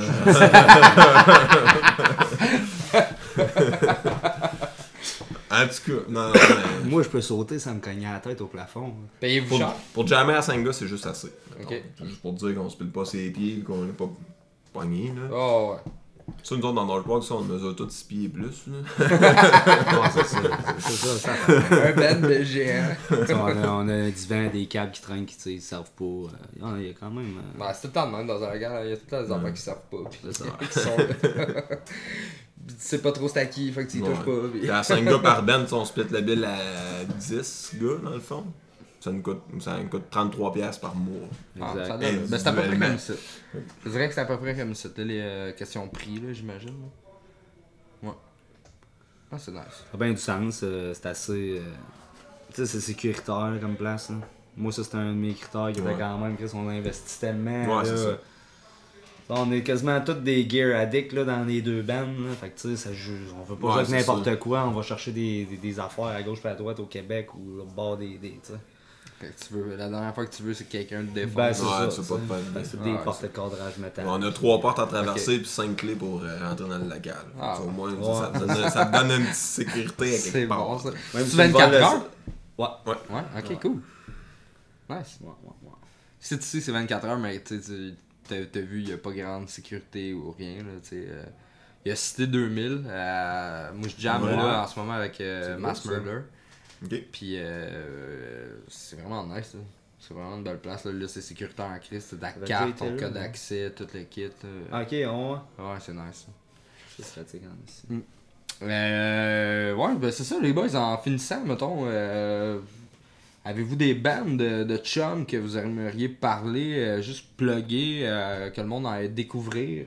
En tout cas, non, mais Moi, je peux sauter sans me cogner la tête au plafond. là. Payez-vous cher? pour jammer à 5 gars, c'est juste assez. Ok. C'est juste pour dire qu'on se pile pas ses pieds, qu'on n'est pas pogné, là. Oh, ouais. Ça, nous autres, dans Northport, ça, on mesure tous 6 pieds et plus, là. Ouais, c'est ça. Un band de géant. Tu sais, on a un divan, des câbles qui traînent, qui tu sais, ils servent pas. Il y a quand même. Ben, c'est tout le temps de même dans un regard. Il y a tout le temps des enfants qui savent pas. Puis C'est ça. qui sont là. Puis tu sais pas trop c'est à qui, fait que tu y touches pas. Puis... Puis à 5 gars par band, on split la bill à 10 gars, dans le fond. Ça nous coûte 33$ par mois. Ah, ça Exact. donne- ben, c'est à peu près Individuellement. comme ça. Je dirais que c'est à peu près comme ça. T'as les questions prix, là, j'imagine. là. Ouais. Ah, c'est nice. Ça a bien du sens. C'est assez. Tu sais, c'est sécuritaire là, comme place. Là. Moi, ça, c'était un de mes critères qui était Ouais. quand même. Chris, on investit tellement. Ouais, là. c'est ça. On est quasiment tous des gear addicts là, dans les deux bands. Là. Fait que tu sais, ça joue. On veut pas Ouais, jouer avec c'est n'importe ça. quoi. On va chercher des affaires à gauche et à droite au Québec ou au bord des tu sais. Fait que tu veux, la dernière fois que tu veux, c'est que quelqu'un te défonce. Ben, c'est Ouais, ça. c'est tu pas sais. de peine. Fait que c'est Ah, des ouais, porte-cadrage métal. On a 3 portes à traverser puis 5 clés pour rentrer dans le local. Ah, Au moins, ouais. ça te donne une petite sécurité à C'est quelque part. bon, ça. Même C'est si 24 tu voles heures? Ouais. Ouais, ok, Ouais. cool. Nice. Ouais. Si tu sais, c'est 24 heures, mais tu sais, t'as vu, il n'y a pas grande sécurité ou rien. Là, tu sais, il y a Cité 2000. Moi, je jamme Ouais. là en ce moment avec beau, Mass ça. Murder. Ok. Puis c'est vraiment nice. Là. C'est vraiment une belle place. Là, c'est sécuritaire en Christ. T'as la T'avais carte, déjà ton été là, code ouais. d'accès, tout le kit. là. Ok, on. Ouais, c'est nice. C'est fatigant ici. Ouais, ben c'est ça, les boys. En finissant, mettons, avez-vous des bandes de chums que vous aimeriez parler, juste plugger, que le monde aille découvrir?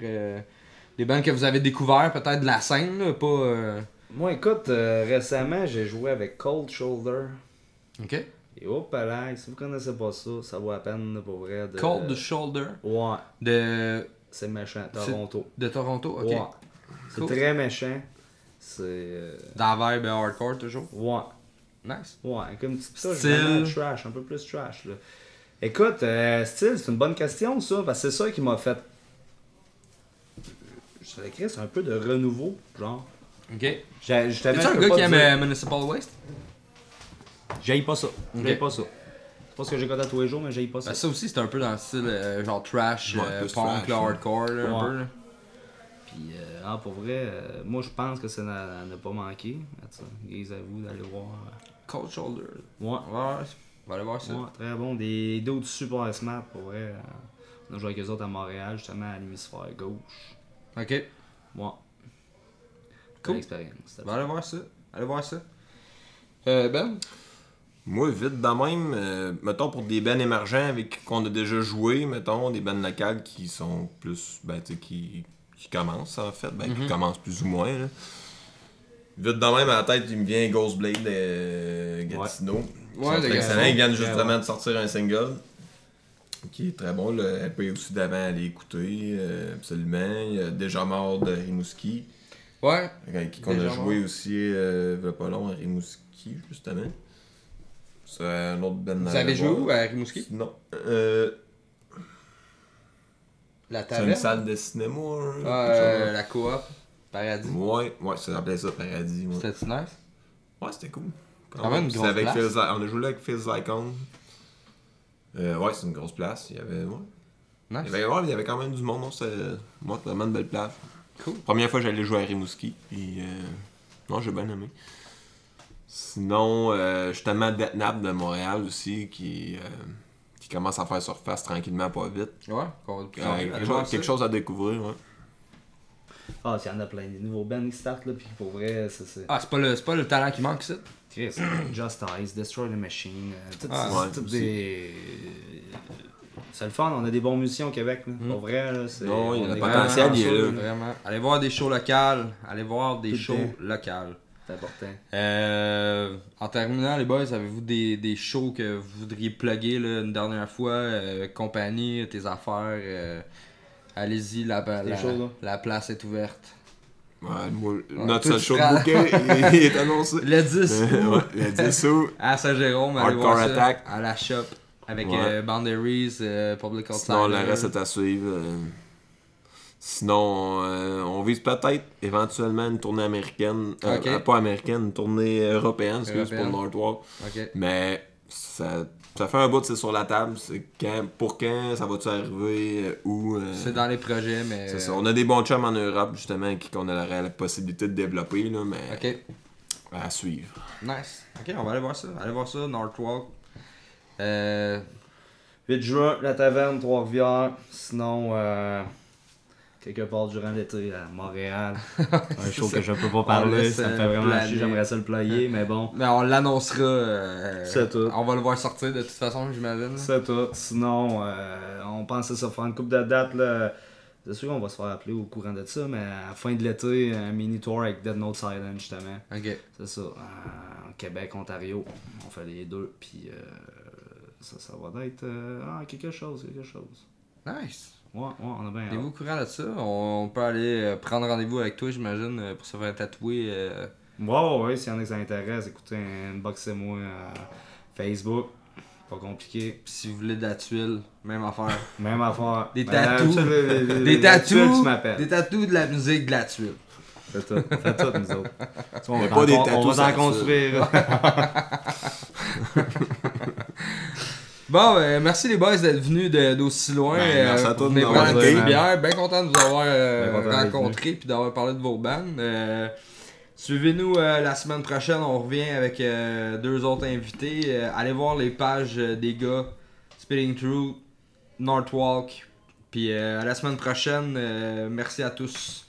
Des bandes que vous avez découvert, peut-être de la scène, là, pas. Moi, écoute, récemment, j'ai joué avec Cold Shoulder. Ok. Et hop là, si vous connaissez pas ça, ça vaut la peine, là, pour vrai. De... Cold Shoulder. Ouais, De c'est méchant. Toronto. Toronto, ok. Ouais. C'est Cool. très méchant. C'est. Dans la vibe hardcore, toujours. Ouais. Nice. Ouais, avec une petite touche Style. vraiment trash, un peu plus trash. Là. Écoute, style, c'est une bonne question ça, parce que c'est ça qui m'a fait. Je te l'écris, c'est un peu de renouveau, genre. Ok. Je t'avais Es-tu un gars qui aime Municipal Waste? J'aille pas ça. J'aille Ok. pas ça. C'est pas ce que j'écoute à tous les jours, mais j'aille pas ça. Ben, ça aussi, c'est un peu dans le style genre trash, Ouais, plus punk, trash, là, hein. hardcore, là, un Ouais. peu. Là. Puis, pour vrai, moi je pense que ça n'a pas manqué. Les à vous d'aller voir. Cold Shoulder. Ouais. Ouais, on va aller voir ça. Ouais, très bon. Des d'autres super smart pour vrai. On a joué avec eux autres à Montréal, justement à l'hémisphère gauche. Ok. Ouais. Cool. Belle expérience. C'était On va aller voir ça. Allez voir ça. Ben? Moi, vite de même, mettons pour des bands émergents avec qu'on a déjà joué, mettons, des bands locales qui sont plus, ben, tu sais, qui commencent en fait, ben, qui commencent plus ou moins, là. Vite de même, à la tête, il me vient Ghostblade Gatineau. Ils Ouais, sont de très excellents. Gatineau. Ils viennent Ouais, justement ouais. de sortir un single qui est très bon. Le EP aussi d'avant à l'écouter, absolument. Il y a Déjà mort de Rimouski, Ouais. avec qui qu'on a Déjà joué mort. aussi il y a pas long à Rimouski, justement. C'est un autre band Vous avez joué où à Rimouski? Non. La C'est taverne? une salle de cinéma. La coop. Paradis. Ouais, ça s'appelait ça Paradis. Ouais, C'était nice? ouais c'était cool. Quand même une C'était grosse avec place. On a joué là avec Phil Zycon. Ouais, c'est une grosse place. Il y avait, Nice. il y avait quand même du monde. Non, c'était vraiment une belle place. Cool. Première fois que j'allais jouer à Rimouski. Puis, non, j'ai bien aimé. Sinon, justement, Deathnap de Montréal aussi, qui commence à faire surface tranquillement, pas vite. Ouais, qu'on va Quelque chose à découvrir, ouais. Ah, il y en a plein. Des nouveaux bands qui startent, là, puis pour vrai, c'est. Ah, c'est pas le talent qui manque, ça? Chris, Justice, Destroy the Machine, Ah, toutes aussi. des. C'est le fun, on a des bons musiciens au Québec. Là. Pour vrai, là, c'est. Non, il y a on le est potentiel, vraiment il est chanceux, là. Vraiment. Allez voir des shows locales. Allez voir des Tout le shows temps. locales. C'est important. En terminant, les boys, avez-vous des shows que vous voudriez plugger là, une dernière fois? Compagnie, tes affaires, allez-y, la place est ouverte. Ouais, moi, Ouais, notre toi, seul tu show seras- de bouquet, il est annoncé. Le 10 Ouais, le 10 août. à Saint-Jérôme, allez Hardcore voir ça Attack. à la shop avec Ouais. Boundaries, Public Outsider. Sinon, le reste est à suivre. Sinon, on vise peut-être éventuellement une tournée américaine. Ok. Pas américaine, une tournée européenne, excuse, pour Européenne. Northwalk. Ok. Mais ça fait un bout, c'est sur la table. C'est pour quand ça va-tu arriver, où. C'est dans les projets, mais. C'est ça. On a des bons chums en Europe, justement, qu'on aurait la possibilité de développer, là, mais Ok. à suivre. Nice. Ok, on va aller voir ça. Allez voir ça, Northwalk. 8 juin, la taverne, Trois-Rivières. Sinon, quelque part durant l'été à Montréal. Un show que je peux pas parler, laisse, ça me fait vraiment planer. chier, j'aimerais ça le player, mais bon. Mais on l'annoncera. C'est tout. On va le voir sortir de toute façon, j'imagine. C'est tout. Sinon, on pensait ça faire une couple de dates. Là. C'est sûr qu'on va se faire appeler au courant de ça, mais à la fin de l'été, un mini tour avec Dead Note Silent, justement. Ok. C'est ça. Québec, Ontario. On fait les deux, puis ça va être quelque chose. Nice. Ouais, on a bien T'es-vous au hâte. courant de ça? On peut aller prendre rendez-vous avec toi, j'imagine, pour se faire tatouer. Ouais, s'il y en a qui s'intéressent, écoutez, inboxez-moi Facebook. Pas compliqué. Puis si vous voulez de la tuile, même affaire. Même affaire. Des Ben, tatous. les Des tatous qui tatous. m'appellent. Des tatous, de la musique, de la tuile. C'est tout. C'est tout, nous autres. Tu vois, Mais pas des on tatous, va ça en construire. Bon, merci les boys d'être venus d'aussi loin. Ben, merci à toi de venir m'avoir prendre une accueilli. petite bière. Bien content de vous avoir Bien content d'être rencontré et d'avoir parlé de vos bandes. Suivez-nous la semaine prochaine. On revient avec 2 autres invités. Allez voir les pages des gars Spitting Through, Northwalk. Puis à la semaine prochaine. Merci à tous.